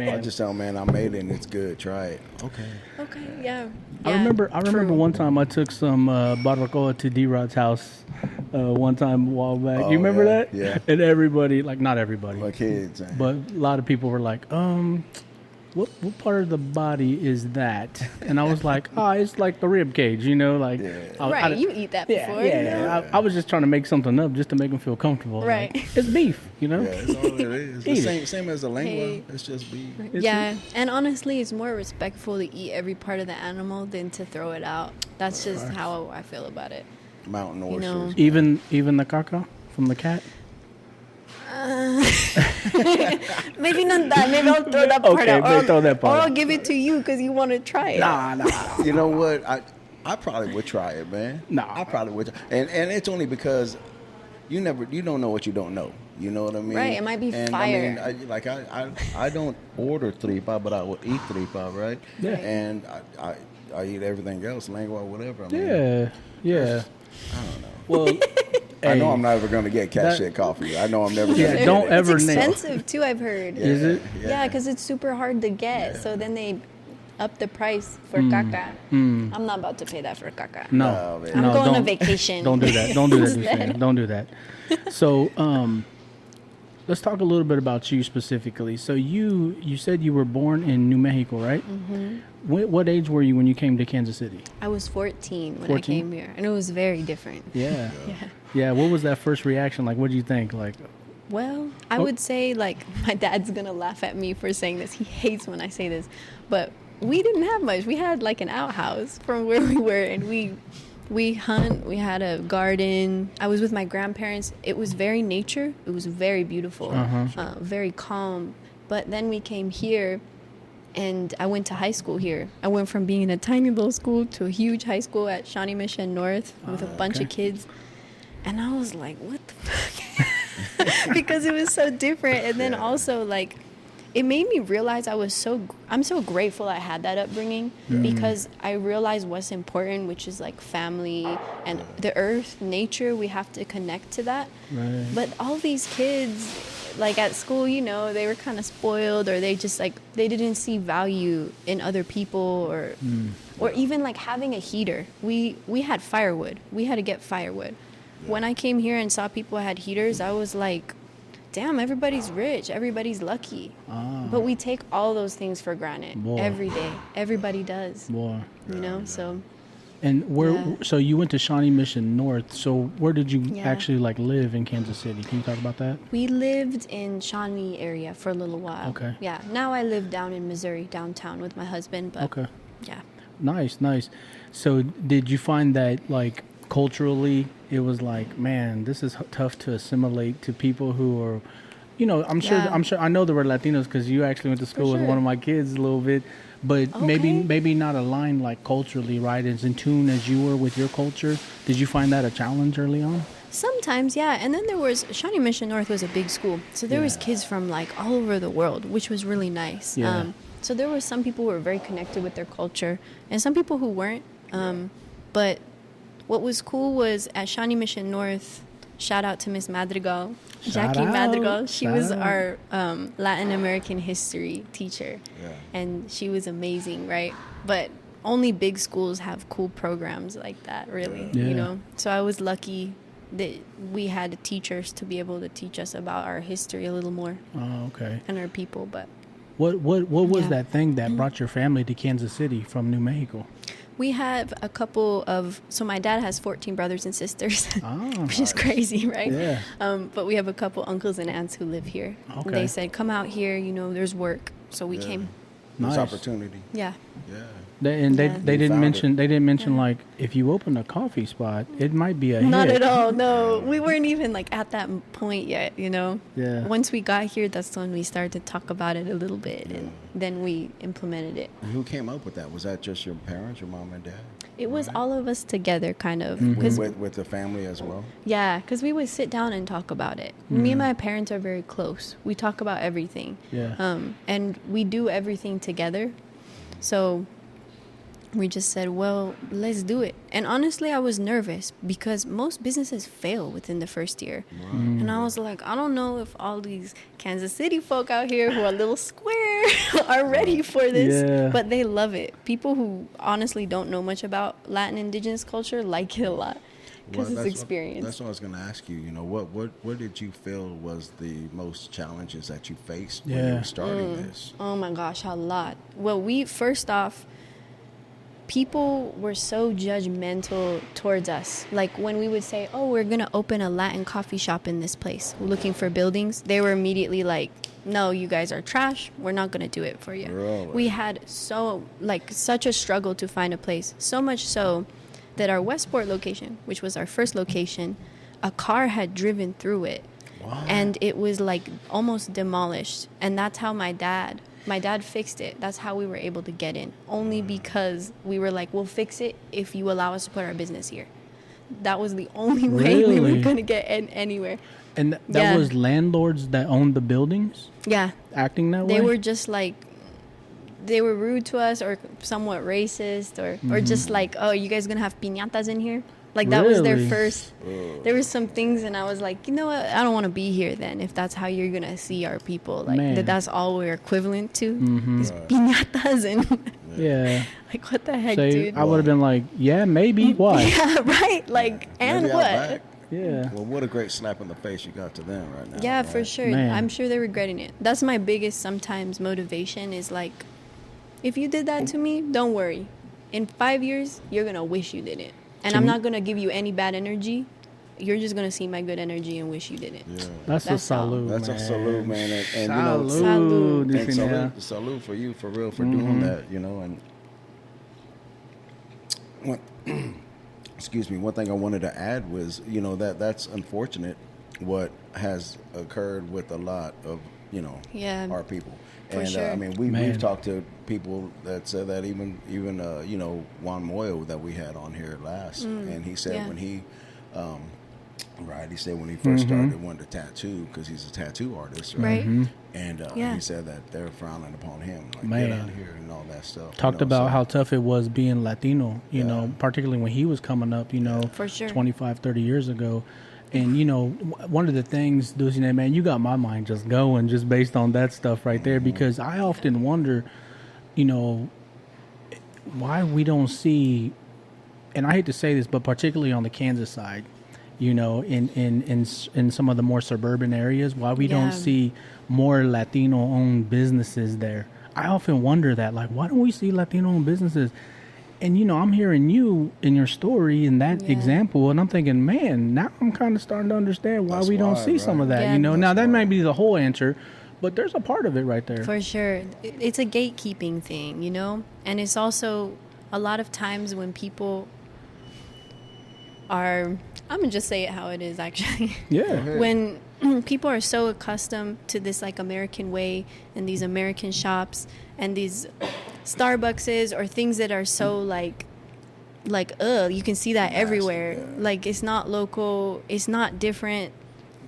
I just tell 'em, man, I made it and it's good. Try it. Okay. Okay, yeah. I Yeah, remember true. one time I took some barbacoa to D-Rod's house one time a while back. Oh, You remember yeah, that? yeah. And everybody, like not everybody, My kids. but a lot of people were like, what part of the body is that? And I was like, it's like the rib cage, you know, like Right, you eat that yeah, before. yeah. you know? I was just trying to make something up just to make them feel comfortable. Right. Like, it's beef, you know. Yeah, that's all it is. Eat The it. same as the lingua. Hey. It's just beef. Yeah, and honestly, it's more respectful to eat every part of the animal than to throw it out. That's just how I feel about it. Mountain You know. oysters. Even the caca from the cat. Maybe not that. Maybe I'll throw that part Okay, out. maybe throw that part Or I'll out. give it to you because you want to try it. Nah. You know what? I probably would try it, man. No. I probably would. And it's only because you don't know what you don't know. You know what I mean? Right, it might be and fire. I mean, I don't order tripa, but I would eat tripa, right? Yeah. And I eat everything else, lingua, whatever. I mean, Yeah. I don't know. Well, I know hey, I'm never going to get cat that- shit coffee. I know I'm never Yeah, going to don't get it. ever It's name- expensive too, I've heard. Is it? Yeah, because it's super hard to get. So then they up the price for caca. I'm not about to pay that for caca. No, No, man. I'm no, going on don't- vacation. Don't do that. Don't do that. Instead. Dulcinea. Don't do that. So, let's talk a little bit about you specifically. So you said you were born in New Mexico, right? Mm-hmm. What age were you when you came to Kansas City? I was 14 when 14? I came here, and it was very different. Yeah. Yeah. Yeah. What was that first reaction like? What did you think? Like, Well, I would say, like, my dad's going to laugh at me for saying this. He hates when I say this. But we didn't have much. We had, like, an outhouse from where we were, and we hunt. We had a garden. I was with my grandparents. It was very nature. It was very beautiful, very calm. But then we came here, and I went to high school here. I went from being in a tiny little school to a huge high school at Shawnee Mission North with a bunch of kids. And I was like, what the fuck? Because it was so different. And then also, like, it made me realize I'm so grateful I had that upbringing because I realized what's important, which is like family and the earth, nature. We have to connect to that. Right. But all these kids, like at school, you know, they were kind of spoiled, or they just like they didn't see value in other people, or even like having a heater. We had firewood. We had to get firewood. When I came here and saw people had heaters, I was like, damn, everybody's rich, everybody's lucky. But we take all those things for granted Boy. every day. Everybody does, boy. you know? So And where? Yeah. So you went to Shawnee Mission North. So where did you Yeah. actually like live in Kansas City? Can you talk about that? we lived in Shawnee area for a little while. Okay. Yeah. Now I live down in Missouri, downtown with my husband. But Okay. yeah. Nice. So did you find that like culturally it was like, man, this is tough to assimilate to people who are, you know, I'm sure I know there were Latinos because you actually went to school with sure. one of my kids a little bit, but Okay. maybe not aligned like culturally, right? As in tune as you were with your culture. Did you find that a challenge early on? Sometimes, yeah. And then there was Shawnee Mission North was a big school, so there was kids from like all over the world, which was really nice. Yeah. So there were some people who were very connected with their culture, and some people who weren't. But what was cool was at Shawnee Mission North. Shout out to Miss Madrigal, Jackie out. Madrigal. She Shout was out. our Latin American history teacher, Yeah. and she was amazing, right? But only big schools have cool programs like that, really. Yeah. You know. So I was lucky that we had teachers to be able to teach us about our history a little more Oh, okay. and our people. But What was Yeah. that thing that brought your family to Kansas City from New Mexico? we have a couple of, so my dad has 14 brothers and sisters, Oh, which is crazy, right? Yeah. But we have a couple uncles and aunts who live here. Okay. They said, come out here, you know, there's work. So we Yeah. came. There's Nice. opportunity. Yeah. Yeah. They You didn't found mention it. they didn't mention like if you open a coffee spot, it might be a Not hit. at all. No, we weren't even like at that point yet, you know? Yeah. Once we got here, that's when we started to talk about it a little bit, and then we implemented it. And who came up with that? Was that just your parents, your mom and dad? It was all of us together, kind of. With the family as well. Yeah, because we would sit down and talk about it. Me and my parents are very close. We talk about everything. Yeah. And we do everything together. So we just said, well, let's do it. And honestly, I was nervous because most businesses fail within the first year. And I was like, I don't know if all these Kansas City folk out here who are a little square are ready for this. Yeah. But they love it. People who honestly don't know much about Latin indigenous culture like it a lot because it's experience. That's what I was going to ask you. You know, what did you feel was the most challenges that you faced when you were starting this? Oh my gosh, a lot. Well, first off, people were so judgmental towards us. Like when we would say, oh, we're going to open a Latin coffee shop in this place, looking for buildings, they were immediately like, no, you guys are trash. We're not going to do it for you. Really? We had such a struggle to find a place. So much so that our Westport location, which was our first location, a car had driven through it. Wow. And it was like almost demolished. And that's how my dad fixed it. That's how we were able to get in. Only because we were like, we'll fix it if you allow us to put our business here. That was the only way we were going to get in anywhere. And that was landlords that owned the buildings? Yeah. Acting that way? They were just like, they were rude to us or somewhat racist or just like, oh, you guys going to have piñatas in here? Like that was their first. There were some things, and I was like, you know what? I don't want to be here then. If that's how you're gonna see our people, like that's all we're equivalent to is piñatas and like what the heck, dude? I would have been like, yeah, maybe. Why? Yeah, right. Like, and Maybe what? Yeah. Well, what a great slap in the face you got to them right now. Yeah, right? for sure. Man. I'm sure they're regretting it. That's my biggest sometimes motivation is like, if you did that to me, don't worry. In 5 years, you're gonna wish you did it. And I'm not going to give you any bad energy. You're just going to see my good energy and wish you didn't. Yeah. That's a salute, man. That's a salute, man. And salute. You know, salute for you, for real, for doing that, you know. And excuse me, one thing I wanted to add was, you know, that's unfortunate what has occurred with a lot of, you know, our people. For And sure. I mean, we've talked to people that said that even you know, Juan Moyo that we had on here last, and he said when he, he said when he first started wanting to tattoo because he's a tattoo artist, right? And he said that they're frowning upon him, like get out of here and all that stuff. Talked about how tough it was being Latino, you know, particularly when he was coming up, you know, for sure. 25, 30 years ago. And, you know, one of the things, Dulcinea, man, you got my mind just going just based on that stuff right there, because I often wonder, you know, why we don't see, and I hate to say this, but particularly on the Kansas side, you know, in some of the more suburban areas, why we don't see more Latino-owned businesses there. I often wonder that, like, why don't we see Latino-owned businesses? And, you know, I'm hearing you in your story in that example, and I'm thinking, man, now I'm kind of starting to understand why we don't see some of that, you know. Now, that might be the whole answer, but there's a part of it right there. For sure. It's a gatekeeping thing, you know. And it's also a lot of times when people are, I'm going to just say it how it is, actually. Yeah. When people are so accustomed to this, like, American way and these American shops and these Starbuckses or things that are so like you can see that everywhere. Like, it's not local, it's not different.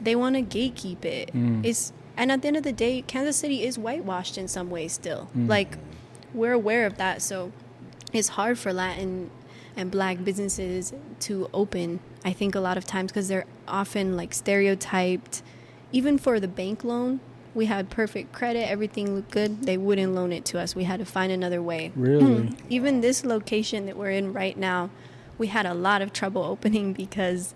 They want to gatekeep it. And at the end of the day, Kansas City is whitewashed in some ways still. Like, we're aware of that. So it's hard for Latin and Black businesses to open, I think, a lot of times because they're often like stereotyped. Even for the bank loan, we had perfect credit, everything looked good. They wouldn't loan it to us. We had to find another way. Really? Even this location that we're in right now, we had a lot of trouble opening because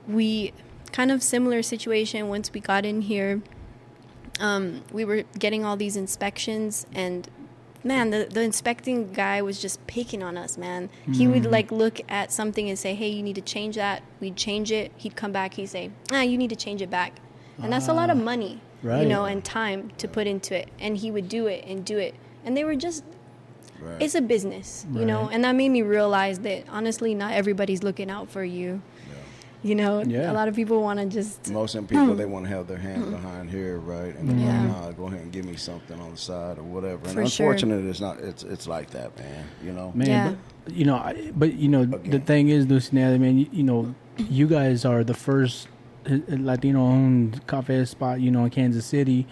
we kind of similar situation once we got in here. We were getting all these inspections, and man, the inspecting guy was just picking on us, man. He would like look at something and say, hey, you need to change that. We'd change it. He'd come back. He'd say, you need to change it back. And that's a lot of money, you know, and time to put into it. And he would do it and do it. And they were just, it's a business, you know. And that made me realize that, honestly, not everybody's looking out for you. You know, Yeah. a lot of people want to just. Most of them people, they want to have their hand behind here, right? And they're Yeah. like, nah, go ahead and give me something on the side or whatever. And For sure. unfortunately, it's not. It's like that, man. You know. Man, Yeah. but the Again. thing is, Dulcinea, man, you guys are the first Latino-owned cafe spot, in Kansas City.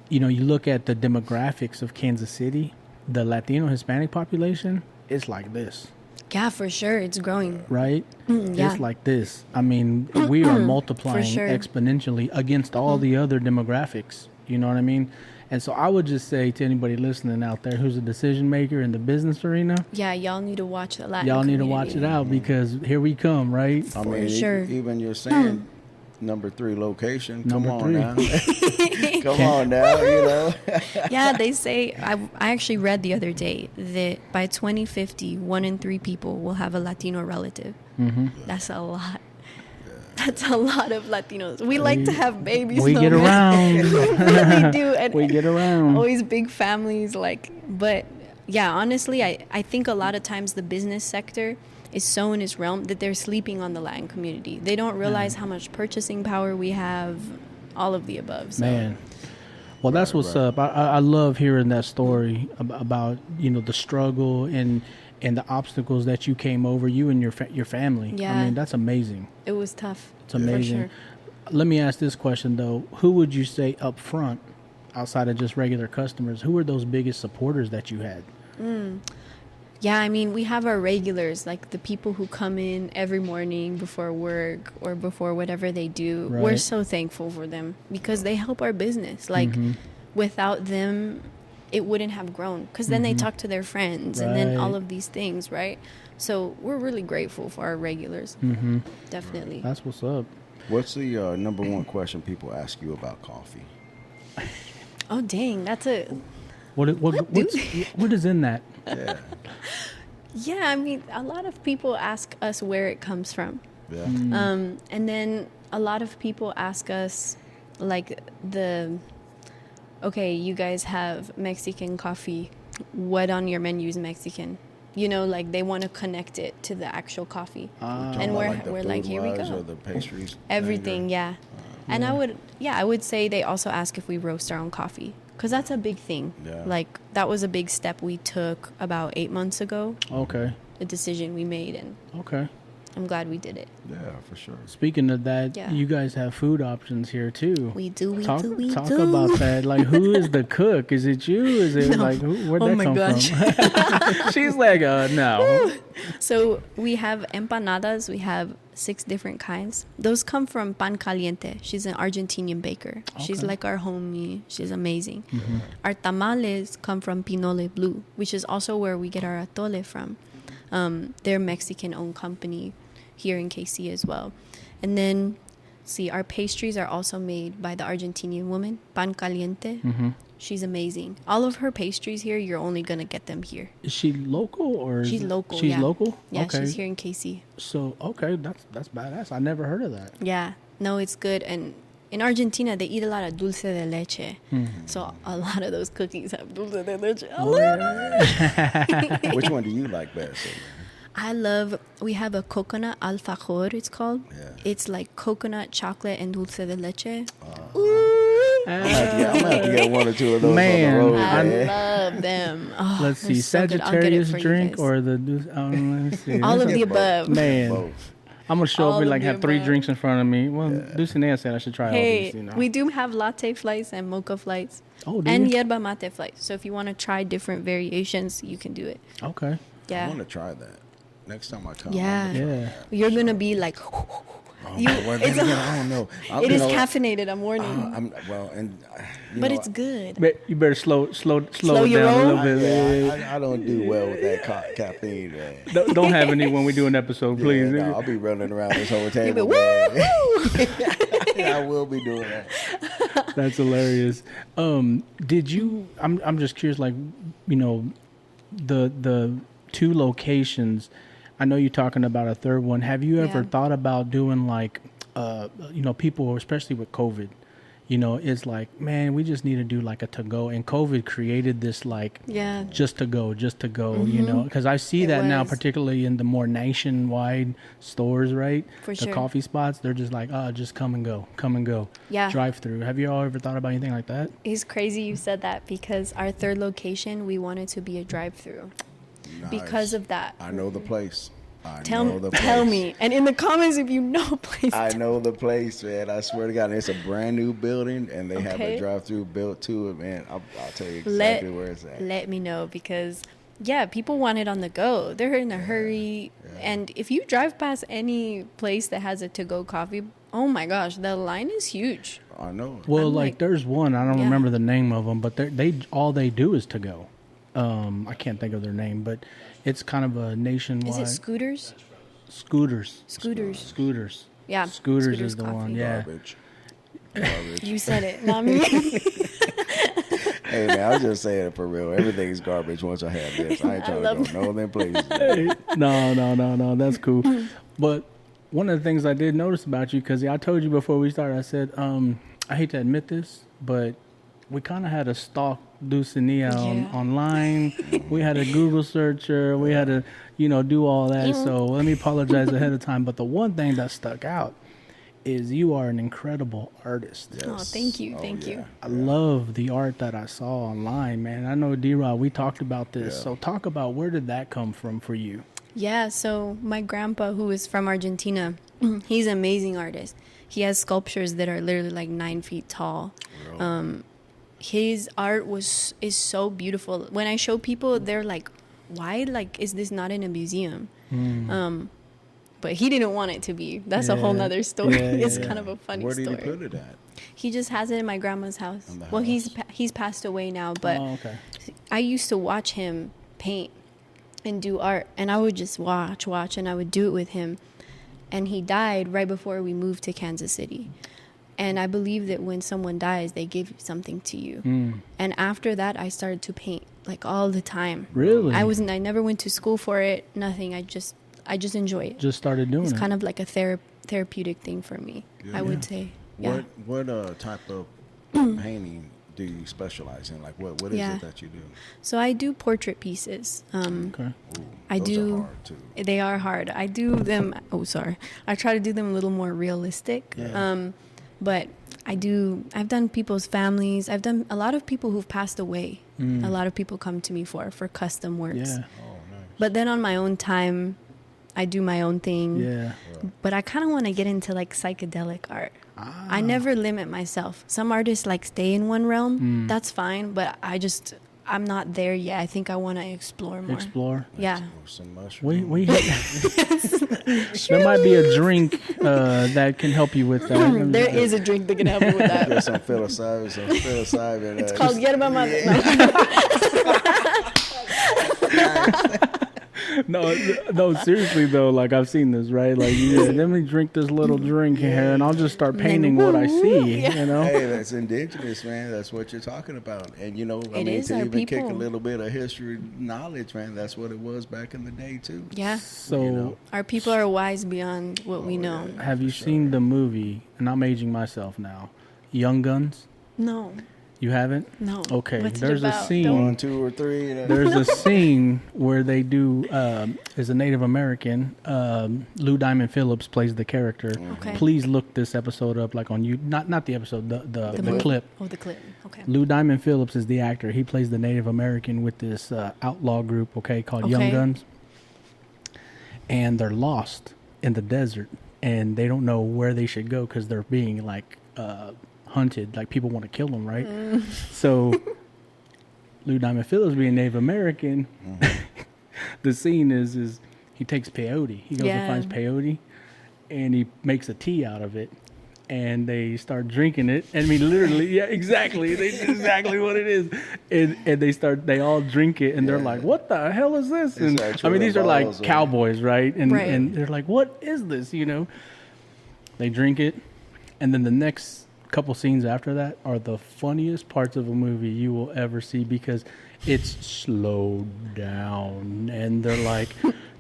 You look at the demographics of Kansas City, the Latino Hispanic population, it's like this, Yeah, for sure. It's growing. right? Yeah. It's like this. I mean, we are multiplying sure. exponentially against all the other demographics. You know what I mean? And so I would just say to anybody listening out there who's a decision maker in the business arena, Yeah, y'all need to watch the Latin y'all need to community. watch it out because here we come, right? I For mean, sure. even you're saying number 3 location. Number Come on 3. now. Come on now. Yeah, they say, I actually read the other day that by 2050, 1 in 3 people will have a Latino relative. Mm-hmm. That's a lot. That's a lot of Latinos. We like to have babies. We though, get man. around. We really do. And We get around. always big families, but yeah, honestly, I think a lot of times the business sector is so in its realm that they're sleeping on the Latin community. They don't realize how much purchasing power we have, all of the above. So. Man. Well, that's what's up. I love hearing that story about the struggle and the obstacles that you came over, you and your family. Yeah. I mean, that's amazing. It was tough. It's amazing. For sure. Let me ask this question, though. Who would you say up front, outside of just regular customers, who were those biggest supporters that you had? Yeah, I mean, we have our regulars, like the people who come in every morning before work or before whatever they do. Right. We're so thankful for them because they help our business. Like, without them, it wouldn't have grown because then they talk to their friends and then all Right. of these things, right? So we're really grateful for our regulars. Definitely. That's what's up. What's the number 1 question people ask you about coffee? Oh, dang. That's a... What is in that? Yeah. Yeah, I mean, a lot of people ask us where it comes from. Yeah. And then a lot of people ask us, like, okay, you guys have Mexican coffee. What on your menu is Mexican? Like they want to connect it to the actual coffee. And we're like, here we Or go. the pastries. Everything, yeah. And I would say they also ask if we roast our own coffee. Because that's a big thing. Yeah. Like, that was a big step we took about 8 months ago. Okay. A decision we made, and Okay. I'm glad we did it. Yeah, for sure. Speaking of that, Yeah. you guys have food options here too. We do. Talk about that. Like, who is the cook? Is it you? Is it where'd Oh that my come gosh. from? She's like, no. So we have empanadas. We have 6 different kinds. Those come from Pan Caliente. She's an Argentinian baker. She's Okay. like our homie. She's amazing. Mm-hmm. Our tamales come from Pinole Blue, which is also where we get our atole from. They're a Mexican-owned company here in KC as well. And then, our pastries are also made by the Argentinian woman, Pan Caliente. Mm-hmm. She's amazing. All of her pastries here, you're only going to get them here. Is she local or? She's local, She's yeah. local. Yeah, Okay. she's here in KC. So okay, that's badass. I never heard of that. Yeah, no, it's good. And in Argentina, they eat a lot of dulce de leche. So a lot of those cookies have dulce de leche. I love it. Which one do you like best? We have a coconut alfajor, it's called. Yeah. It's like coconut, chocolate, and dulce de leche. I'm gonna have to get 1 or 2 of those Man, on the road, I man. love them. Oh, Let's they're see, so good. I'll get it Sagittarius for you drink guys. or the let's see. all of Get the both. above. Man, Both. I'm gonna show up All and of like the have 3 above. drinks in front of me. Well, Dulcinea said I should try all Hey, these. we do have latte flights and mocha flights. Oh, do And you? yerba mate flights. So if you want to try different variations, you can do it. Okay. I Yeah. want to try that next time I come. Yeah. Yeah. You're going to be like, you, Well, then again, I don't know. it is caffeinated, I'm warning. But it's good. But you better slow it Slow down your a roll? little bit. I don't do well with that caffeine, man. Don't have any when we do an episode, please. Yeah, no, I'll be running around this whole You'll table. be, man. woo! I will be doing that. That's hilarious. Did you? I'm just curious. Like, the 2 locations. I know you're talking about a 3rd one. Have you ever Yeah. thought about doing like, people, especially with COVID, you know, it's like, man, we just need to do like a to go. And COVID created this like, Yeah. just to go, you know, because I see It that now, was. particularly in the more nationwide stores, right? For the sure. coffee spots, they're just like, oh, just come and go. Yeah. Drive through. Have you all ever thought about anything like that? It's crazy you said that because our third location, we wanted to be a drive-through because of that. I know the place. Tell place. me. And in the comments, if you know a place. I know the place, man. I swear to God, it's a brand new building, and they have Okay. a drive-through built to it, man. I'll tell you exactly where it's at. Let me know because, yeah, people want it on the go. They're in a hurry. And if you drive past any place that has a to-go coffee, oh my gosh, the line is huge. I know. Well, I'm like, like- there's one, I don't Yeah. remember the name of them, but they all they do is to go. I can't think of their name, but it's kind of a nationwide. Is it Scooters? Scooters? Scooters. Scooters. Yeah. Scooters is the Coffee. one. Yeah. Garbage. You said it, not me. Hey, man, I was just saying it for real. Everything's garbage once I have this. I ain't trying to love go no other places. No. That's cool. But one of the things I did notice about you, because I told you before we started, I said, I hate to admit this, but we kind of had to stalk Dulcinea Yeah. online. We had to Google search her. We had to, do all that. So let me apologize ahead of time. But the one thing that stuck out is you are an incredible artist. Oh, thank you. Thank you. I love the art that I saw online, man. I know, D-Rod, we talked about this. Yeah. So talk about where did that come from for you? Yeah, so my grandpa, who is from Argentina, he's an amazing artist. He has sculptures that are literally like 9 feet tall. His art is so beautiful. When I show people, they're like, why? Like, is this not in a museum? But he didn't want it to be. That's a whole Yeah. nother story. Yeah, It's yeah. kind of a funny Where did story. he put it at? He just has it in my grandma's house. In the Well, house. he's passed away now, but Oh, okay. I used to watch him paint and do art, and I would just watch, and I would do it with him. And he died right before we moved to Kansas City. And I believe that when someone dies, they give something to you. And after that, I started to paint like all the time. Really? I never went to school for it. Nothing. I just enjoy it. Just started doing It's it. kind of like a therapeutic thing for me. I would say. Yeah. What type of painting do you specialize in? Like, what is Yeah. it that you do? So I do portrait pieces. Okay. I Those do. are hard, too. They are hard. I do them. Oh, sorry. I try to do them a little more realistic. But I've done people's families. I've done a lot of people who've passed away. A lot of people come to me for custom works. Yeah. But then on my own time, I do my own thing. Yeah. But I kind of want to get into like psychedelic art. I never limit myself. Some artists like stay in one realm. That's fine. But I'm not there yet. I think I want to explore more. Explore. Yeah. Some mushrooms. We there might be a drink that can help you with that. There is a drink that can help me with that. Get some psilocybin. It's called Yerba Mate. No. No, seriously though, like I've seen this, right? Like, let me drink this little drink here, and I'll just start painting what I see. Yeah. You know? Hey, that's indigenous, man. That's what you're talking about. And, I mean, is to our even kick a people. little bit of history knowledge, man, that's what it was back in the day, too. Yeah. So, Our people are wise beyond what we know. have you seen the movie? And I'm aging myself now. Young Guns. No. You haven't? No. Okay. What's it There's a about? scene. Don't- 1, 2, or 3. There's a scene where they do is a Native American. Lou Diamond Phillips plays the character. Okay. Please look this episode up, like on you. Not the episode, the movie? clip. Oh, the clip. Okay. Lou Diamond Phillips is the actor. He plays the Native American with this outlaw group, called Young Okay. Guns. And they're lost in the desert, and they don't know where they should go because they're being like hunted. Like people want to kill them, right? So Lou Diamond Phillips being Native American, the scene is he takes peyote. He goes and Yeah. finds peyote, and he makes a tea out of it. And they start drinking it. I mean, literally, yeah, exactly. That's exactly what it is. And they all drink it, and they're like, "What the hell is this?" It's And like I mean, these are like bottles of- cowboys, right? And Right. and they're like, "What is this?" They drink it, and then the next couple scenes after that are the funniest parts of a movie you will ever see because it's slowed down, and they're like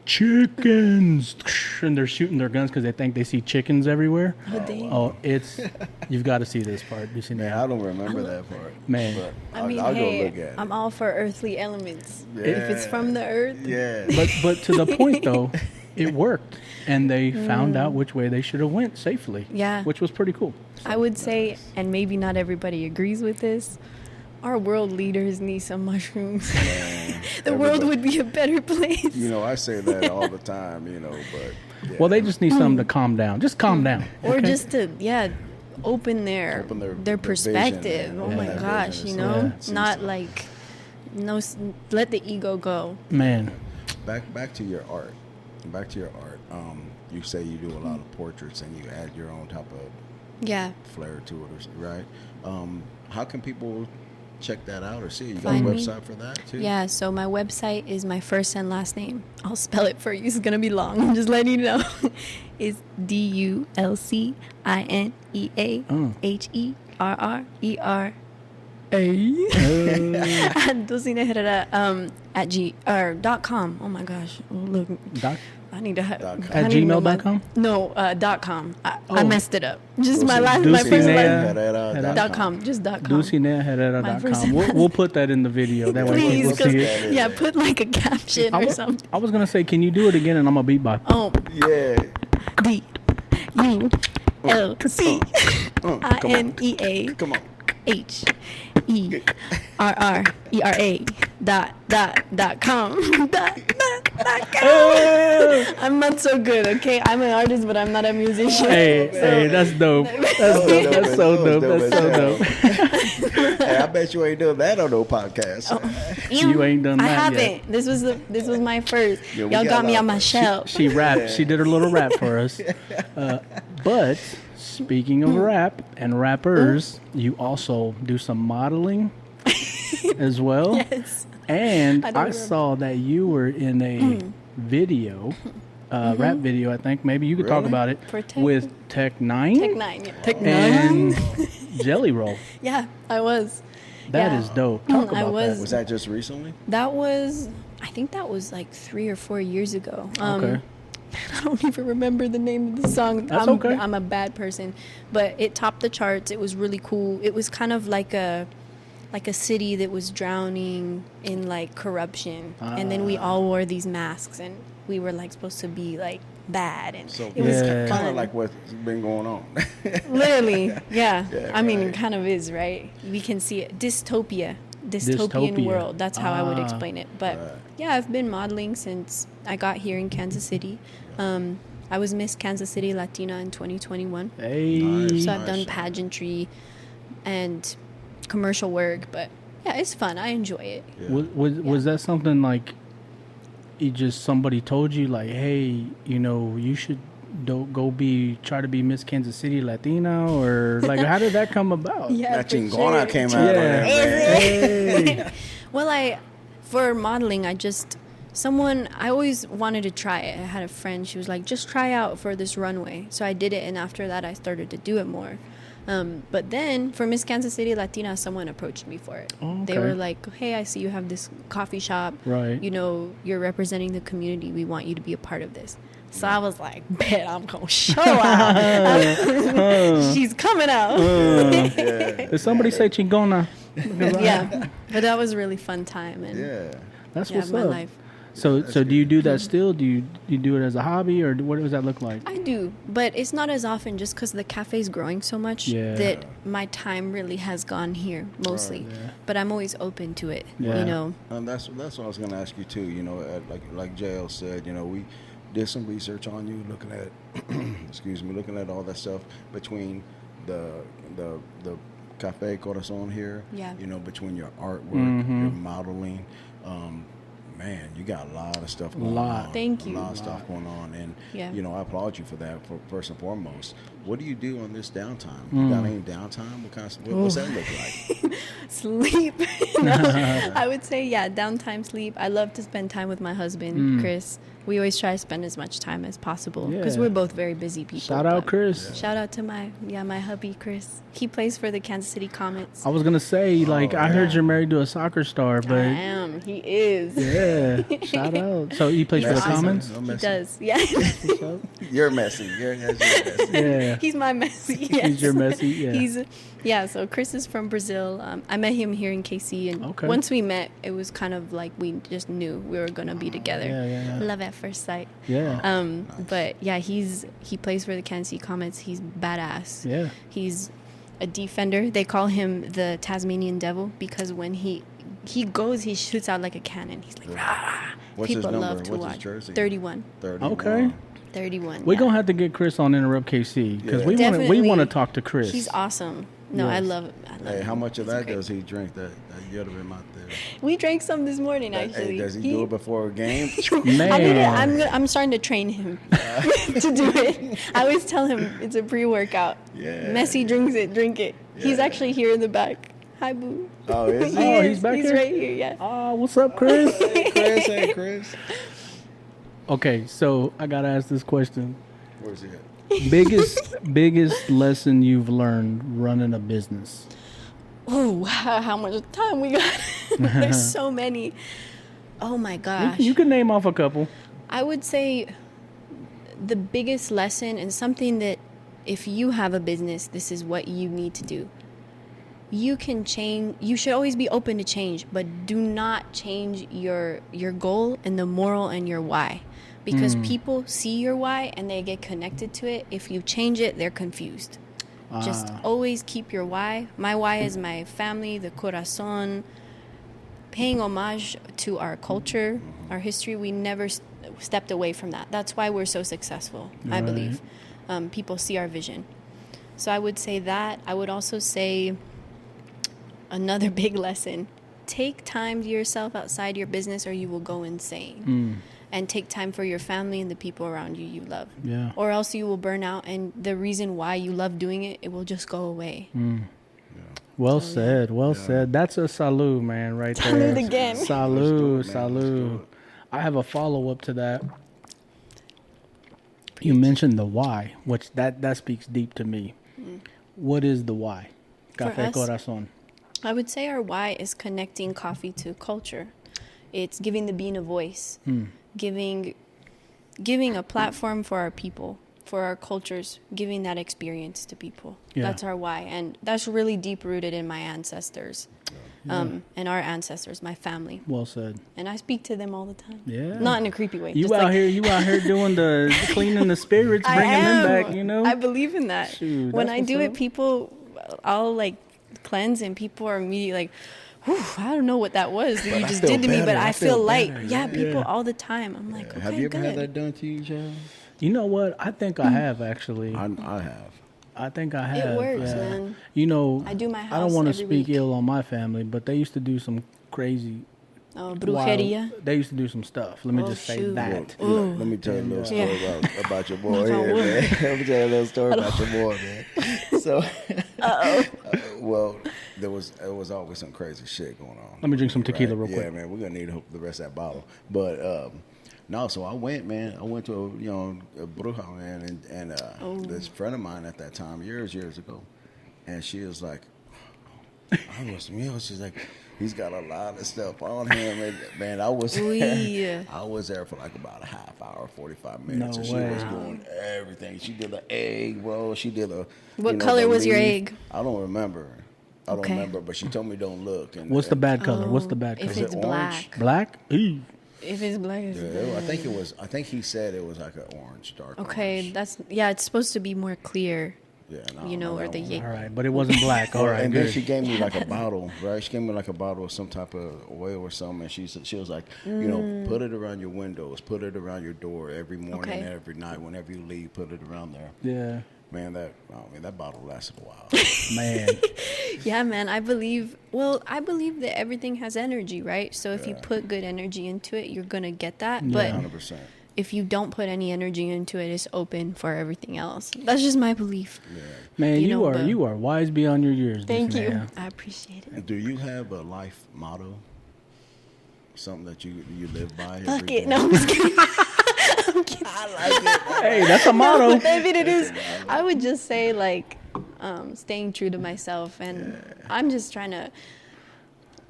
chickens, and they're shooting their guns because they think they see chickens everywhere. Oh, dang. Oh, you've got to see this part. You seen Man, that? I don't remember that part. Man. But I mean, I'll go hey, look at it. I'm all for earthly elements. Yeah. If it's from the earth, Yeah. But to the point though, it worked, and they found out which way they should have went safely. Yeah. which was pretty cool. I would say, and maybe not everybody agrees with this, our world leaders need some mushrooms. The world would be a better place. You know, I say that all the time, you know, but. Yeah. Well, they just need something to calm down. Just calm down. Or okay? just to, open their their perspective. vision, Oh and my their gosh, vision you is know? something. See Not something. like, let the ego go. Man. Back to your art. Back to your art. You say you do a lot of portraits and you add your own type of Yeah. flair to it, right? How can people check that out or see it? You got Find a me. website for that too? Yeah, so my website is my first and last name. I'll spell it for you. It's going to be long. I'm just letting you know. It's DulcineaHerrera. Dulcinea Herrera .com. Oh my gosh. Oh, look. I need to have .com. At gmail.com? No, .com. I Oh. messed it up. Just my Dulcinea first last Herrera. .com. Just .com. My first DulcineaHerrera.com. We'll put that in the video. That way Please, people see it. yeah, put like a caption or something. I was gonna say, can you do it again? And I'm gonna beatbox. Oh, Yeah. DulcineaHerrera Come on. .com. I'm not so good, okay? I'm an artist, but I'm not a musician. Hey, that's dope. That's so dope. That's so dope. Hey, I bet you ain't doing that on no podcast. You ain't done I that yet. haven't. This was my first. Yeah, we Y'all got got me a lot on my of- shell. She rapped. She did her little rap for us. But speaking of rap and rappers, you also do some modeling as well. Yes. And I don't I remember. saw that you were in a video, rap video, I think. Maybe you could talk Really? about it For Tech- with Tech Nine Tech Nine. Yeah. Tech and Jelly Roll. Yeah, I was. That Yeah. is dope. Talk I about was- Was that just recently? That was, I think that was like 3 or 4 years ago. Okay. I don't even remember the name of the song. That's okay. I'm a bad person, but it topped the charts. It was really cool. It was kind of like a city that was drowning in like corruption, and then we all wore these masks, and we were like supposed to be like bad, and So it was Yeah. fun. kind of like what's been going on. Literally, yeah. Yeah, I mean, right. it kind of is, right? We can see it. Dystopian Dystopia. world. That's how I would Ah. explain it. But Right. yeah, I've been modeling since I got here in Kansas City. I was Miss Kansas City Latina in 2021. Hey. Nice. So I've done Nice. pageantry and commercial work, but yeah, it's fun. I enjoy it. Yeah. Was that something like you just somebody told you like, hey, you know, you should try to be Miss Kansas City Latina, or like how did that come about? Yeah, That for chingona sure. came out on Yeah. there. Well, for modeling, I always wanted to try it. I had a friend, she was like, just try out for this runway. So I did it, and after that, I started to do it more. But then for Miss Kansas City Latina, someone approached me for it. Oh, They okay. were like, hey, I see you have this coffee shop. Right. You know, you're representing the community. We want you to be a part of this. So I was like, bet I'm going to show out. She's coming out. Did somebody say chingona? Yeah. But that was a really fun time. And Yeah. That's yeah, what's my up. life. So do you do that still? Do you do it as a hobby, or what does that look like? I do, but it's not as often just because the cafe's growing so much Yeah. that my time really has gone here mostly. yeah. But I'm always open to it, Yeah. you know. That's what I was going to ask you too. You know, like JL said, you know, we did some research on you, looking at, looking at all that stuff between the Cafe Corazon here. Yeah. You know, between your artwork, Mm-hmm. your modeling. Man, you got a lot of stuff going Lot. on. Thank you. A lot of stuff going on, and Yeah. you know, I applaud you for that. First and foremost, what do you do on this downtime? Mm. You got any downtime? What's that look like? Sleep. No, I would say, yeah, downtime sleep. I love to spend time with my husband, Chris. we always try to spend as much time as possible because Yeah. we're both very busy people. Shout out but Chris. Shout out to my hubby Chris. He plays for the Kansas City Comets. I was gonna say, like, I heard you're married to a soccer star, I but am. He is. yeah, shout out. So he plays for the Messi. Commons. No He Messi. does. Yeah. What's up? You're messy. You're messy. Yeah, He's my Messi. Yes. he's your Messi. Yeah, So Chris is from Brazil. I met him here in KC, and Okay. once we met, it was kind of like we just knew we were gonna be together. Yeah. Love at first sight. Yeah. But yeah, he plays for the Kansas City Comets. He's badass. Yeah. He's a defender. They call him the Tasmanian Devil because when he goes, he shoots out like a cannon. He's like, rah. What's his People number? love to What's his watch. jersey? 31. 31. Okay. 31. We're yeah. gonna have to get Chris on Interrupt KC because Yeah. we Definitely. want to talk to Chris. He's awesome. No, I Yes. love Hey, him. how much of He's that great. does he drink? That yoda him out there. We drank some this morning, actually. Hey, does he do it before a game? Man. I'm starting to train him to do it. I always tell him it's a pre-workout. Yeah. Messi drinks it, drink it. He's Yeah. actually here in the back. Hi, boo. Oh, is he? Oh, he's back He's here? right here, yeah. Oh, what's up, Chris? Hey, Chris. Hey, Chris. Okay, so I gotta ask this question. Where's he at? Biggest lesson you've learned running a business? Oh, wow, how much time we got? There's so many. Oh, my gosh. You can name off a couple. I would say the biggest lesson and something that if you have a business, this is what you need to do. You can change. You should always be open to change, but do not change your goal and the moral and your why. Because people see your why and they get connected to it. If you change it, they're confused. Just always keep your why. My why is my family, the Corazon, paying homage to our culture, our history. We never stepped away from that. That's why we're so successful, I believe. People see our vision. So I would say that. I would also say another big lesson. Take time to yourself outside your business or you will go insane. And take time for your family and the people around you love. Yeah. Or else you will burn out and the reason why you love doing it, it will just go away. Well said. Well said. That's a salute, man, right there. Salute again. Salute, Let's do it, man. Let's do salute. it. I have a follow-up to that. You mentioned the why, which that speaks deep to me. What is the why? For Café us? Corazon. I would say our why is connecting coffee to culture. It's giving the bean a voice, giving a platform for our people, for our cultures, giving that experience to people. Yeah. That's our why, and that's really deep rooted in my ancestors, and our ancestors, my family, Well said. and I speak to them all the time. Yeah. Not in a creepy way. You just out like, here doing the cleaning the spirits, I bringing them am. back, you know? I believe in that. Shoot, when that's I what's do up. it, people, I'll like cleanse, and people are immediately like, "Whew, I don't know what that was that you I just feel did to me, but better. I I feel feel light." better. Yeah, people Yeah. all the time. I'm like, okay, Have you ever good. had that done to you, Joe? You know what? I think I have, actually. I have. I think I have. works, yeah. man. You know, I do my I don't house want to every speak week. ill on my family, but they used to do some crazy Oh, brujeria. They used to do some stuff. Let me Oh, just say shoot. that. Well, you know, let me tell you a little story Yeah. about your boy Knock on here, wood. man. Let me tell you a little story about your boy, man. So, well, it was always some crazy shit going on. Let me drink some tequila real Yeah, quick. man, we're gonna need the rest of that bottle. But no, so I went to a bruja, man, and this friend of mine at that time, years ago, and she was like, she's like, he's got a lot of stuff on him, and man, I was Ooh. I was there for like about a half hour, 45 minutes, No and she way. was doing everything. She did the egg roll, she did a. What color the was your leaf. egg? I don't remember. Okay. But she told me don't look. And What's the bad color? What's the bad If color? it's it black. Black? Ew. If it's black, it's Yeah, I think he said it was like an orange, dark. okay. Orange. It's supposed to be more clear. Yeah, no, You know, no, or that the one. yig. All right, but it wasn't black. All right, And then good. she gave me like a bottle, right? She gave me like a bottle of some type of oil or something. And she was like, you know, put it around your windows, put it around your door every morning, Okay. and every night. Whenever you leave, put it around there. Yeah, Man, that bottle lasted a while. man. Yeah, man. I believe that everything has energy, right? So if you Yeah. put good energy into it, you're gonna get that. Yeah. But 100%. if you don't put any energy into it, it's open for everything else. That's just my belief. Yeah. Man, You you know, but- are wise beyond your years. Thank you. Dulcinea. I appreciate it. And do you have a life motto? Something that you live by? Fuck every it. day? No, I'm just kidding. Hey, that's a motto. No, I mean, it is. I would just say like staying true to myself, and I'm just trying to.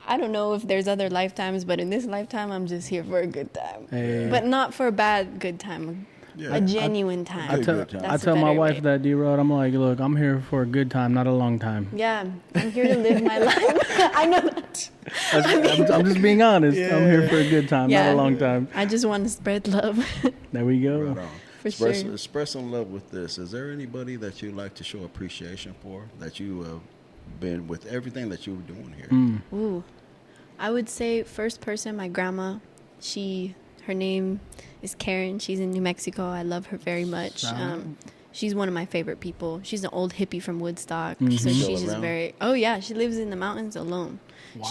I don't know if there's other lifetimes, but in this lifetime, I'm just here for a good time, but not for a bad good time. A genuine time. I tell my wife that, D-Rod, I'm like, look, I'm here for a good time, not a long time. Yeah, I'm here to live my life. I know that. I'm just being honest. I'm here for a good time, not a long time. I just want to spread love. There we go. Right on. For sure. Express some love with this. Is there anybody that you'd like to show appreciation for, that you have been with everything that you were doing here? Ooh, I would say first person, my grandma. Her name is Karen. She's in New Mexico. I love her very much. She's one of my favorite people. She's an old hippie from Woodstock. So she's just very... Oh, yeah. She lives in the mountains alone. Wow.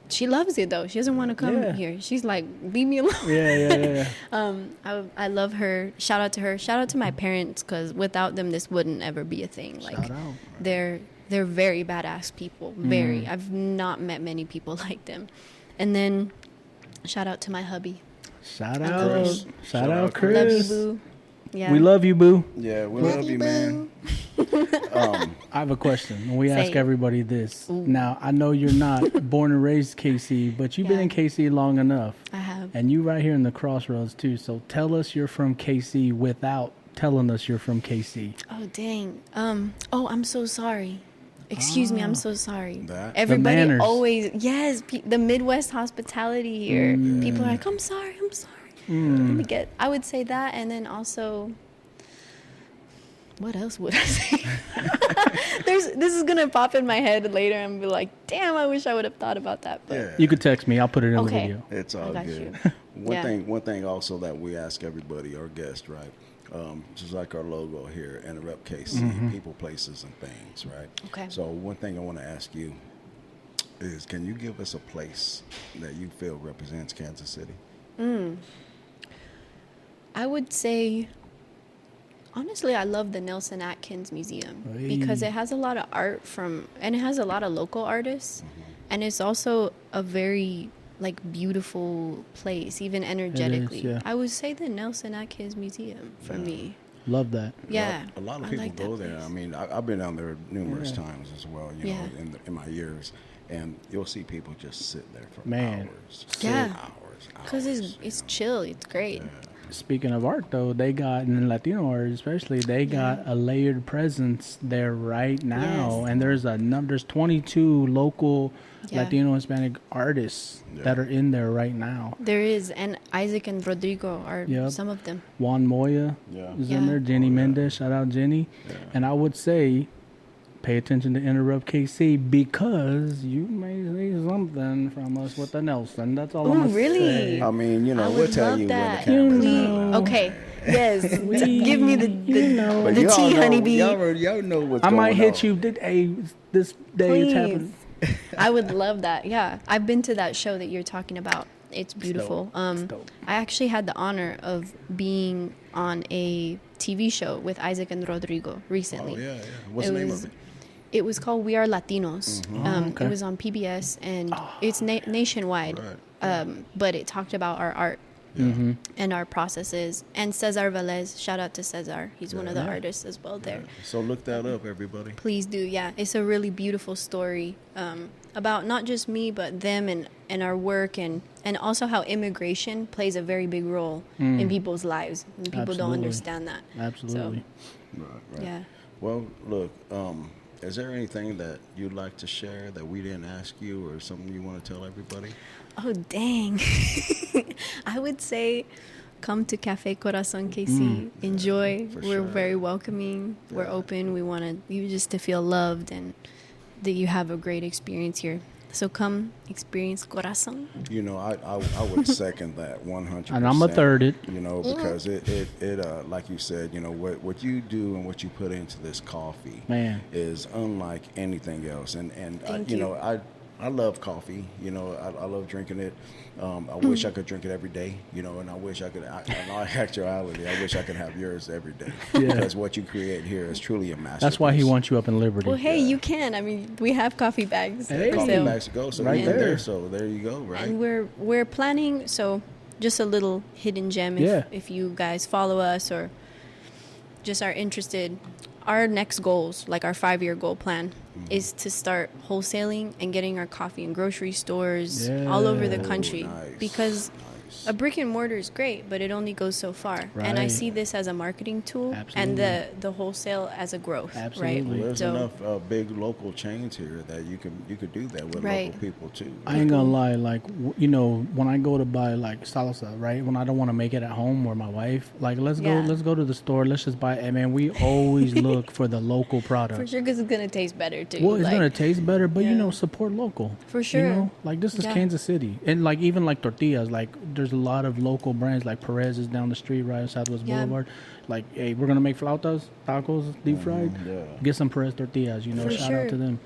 She loves it, though. She doesn't want to come here. She's like, leave me alone. Yeah. I love her. Shout out to her. Shout out to my parents, because without them, this wouldn't ever be a thing. Like, Shout out. They're very badass people. Very. I've not met many people like them. And then... shout out to my hubby. Shout out, Chris. Love you, boo. Yeah. We love you, boo. Yeah, we love you, man. I have a question. We ask it. everybody this. Ooh. Now, I know you're not born and raised KC, but you've been in KC long enough. I have. And you right here in the crossroads, too. So tell us you're from KC without telling us you're from KC. Oh, dang. I'm so sorry. Excuse me, I'm so sorry. That? Everybody The manners. always, the Midwest hospitality here. People are like, I'm sorry. I would say that, and then also, what else would I say? This is gonna pop in my head later and be like, damn, I wish I would have thought about that. But You could text me. I'll put it in the Okay. video. It's all got good. you. One thing also that we ask everybody, our guests, right? Just like our logo here, Enterrupt KC, people, places, and things, right? Okay. So one thing I want to ask you is, can you give us a place that you feel represents Kansas City? I would say, honestly, I love the Nelson Atkins Museum because it has a lot of art and it has a lot of local artists, and it's also a very beautiful place, even energetically. yeah. I would say the Nelson Atkins Museum for me. Love that. Yeah, A lot of I people like go that there. place. I mean, I've been down there numerous times as well, you know, Yeah. in my years, and you'll see people just sit there for Man. hours. Yeah. Hours. Because it's chill, it's great. Speaking of art, though, they got, in Latino art especially, they got a layered presence there right now. Yes. And there's 22 local Latino Hispanic artists that are in there right now. There is, and Isaac and Rodrigo are some of them. Juan Moya is in there. Jenny Mendez, shout out Jenny. And I would say, pay attention to Enterrupt KC, because you may see something from us with the Nelson. That's all I'm going to really? say. I mean, you know, I we'll would tell love you that. when the camera's You not know. on. Okay, yes. Give me the But the y'all tea, know- honeybee. Y'all know what's I going might hit on. you. This day it's happening. I would love that. Yeah, I've been to that show that you're talking about. It's beautiful. dope. I actually had the honor of being on a TV show with Isaac and Rodrigo recently. Oh, yeah. What's the name of it? It was called We Are Latinos. Okay. It was on PBS, and it's nationwide. Right. But it talked about our art and our processes. And Cesar Velez, shout out to Cesar. He's one of the artists as well there. So look that up, everybody. Please do, yeah. It's a really beautiful story about not just me, but them and our work, and also how immigration plays a very big role in people's lives. And people don't Absolutely. understand that. Absolutely. Right. Yeah. Well, look, is there anything that you'd like to share that we didn't ask you, or something you want to tell everybody? Oh, dang. I would say come to Cafe Corazon KC. Enjoy. For We're sure. very welcoming. We're open. We want you just to feel loved and that you have a great experience here. So come experience Corazon. You know, I would second that 100%. And I'm a third it. You know, because it like you said, you know, what you do and what you put into this coffee, Man. is unlike anything else. And Thank you you. know, I love coffee. You know, I love drinking it. I wish I could drink it every day. You know, and I wish I could. In all actuality, I wish I could have yours every day. Yeah. Because what you create here is truly a masterpiece. That's why he wants you up in Liberty. Well, hey, you can. I mean, we have coffee bags Hey. for Coffee sale. bags to go. So Right right there. there. So there you go. Right. And we're planning, so just a little hidden gem if you guys follow us or just are interested. Our next goals, like our 5-year goal plan, is to start wholesaling and getting our coffee in grocery stores all over the country. Nice. Because a brick and mortar is great, but it only goes so far. And I see this as a marketing tool and the wholesale as a growth. Right? Well, there's So, enough big local chains here that you could do that with local people too. I ain't gonna lie, like you know, when I go to buy like salsa, right? When I don't want to make it at home or my wife, like let's go to the store, let's just buy it. And man, we always look for the local product. for sure, because it's gonna taste better too. Well, it's like, gonna taste better, but you know, support local. For sure. You know, like this is Kansas City, and like even like tortillas, like there's a lot of local brands. Like Perez is down the street, right, on Southwest Boulevard. Like, hey, we're gonna make flautas, tacos, deep fried. Get some Perez tortillas. You know, For shout sure. out to them. And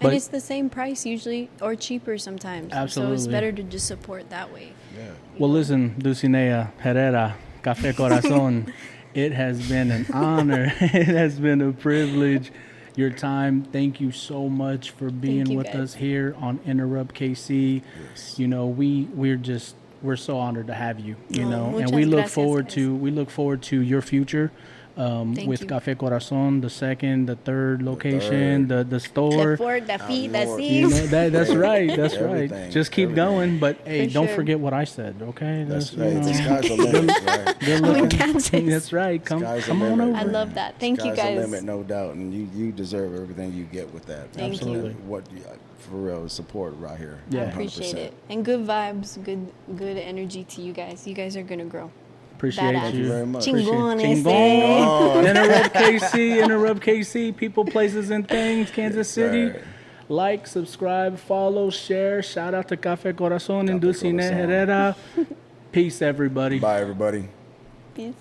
But- it's the same price usually, or cheaper sometimes. Absolutely. So it's better to just support that way. Yeah. Well, listen, Dulcinea Herrera, Café Corazon, it has been an honor. It has been a privilege. Your time. Thank you so much for being you, with guys. us here on Enterrupt KC. Yes. You know, we're so honored to have you. You Oh, know, and muchas we look gracias, forward to your future. Thank With you. Café Corazon, the second, the third location, the store. The Ford, the feet, the Lord. You seats. know, that's right. That's right. Everything, Just keep everything. going. But hey, For don't sure. forget what I said, okay? That's you right. know, The sky's the limit, right? good We looking. can't say- That's right. Come Sky's the on limit. over. I love that. Thank you, Sky's guys. the limit, no doubt, and you deserve everything you get with that. Thank you. Absolutely. What for real support right here. Yeah. I appreciate 100%. it. And good vibes, good energy to you guys. You guys are going to grow. Appreciate Badass. Thank you very much. Chingones, Chingon. Interrupt KC, Interrupt KC, people, places, and things, Kansas City. sir. Like, subscribe, follow, share. Shout out to Café Corazon and Café Dulcinea Corazon. Herrera. Peace, everybody. Bye, everybody. Peace.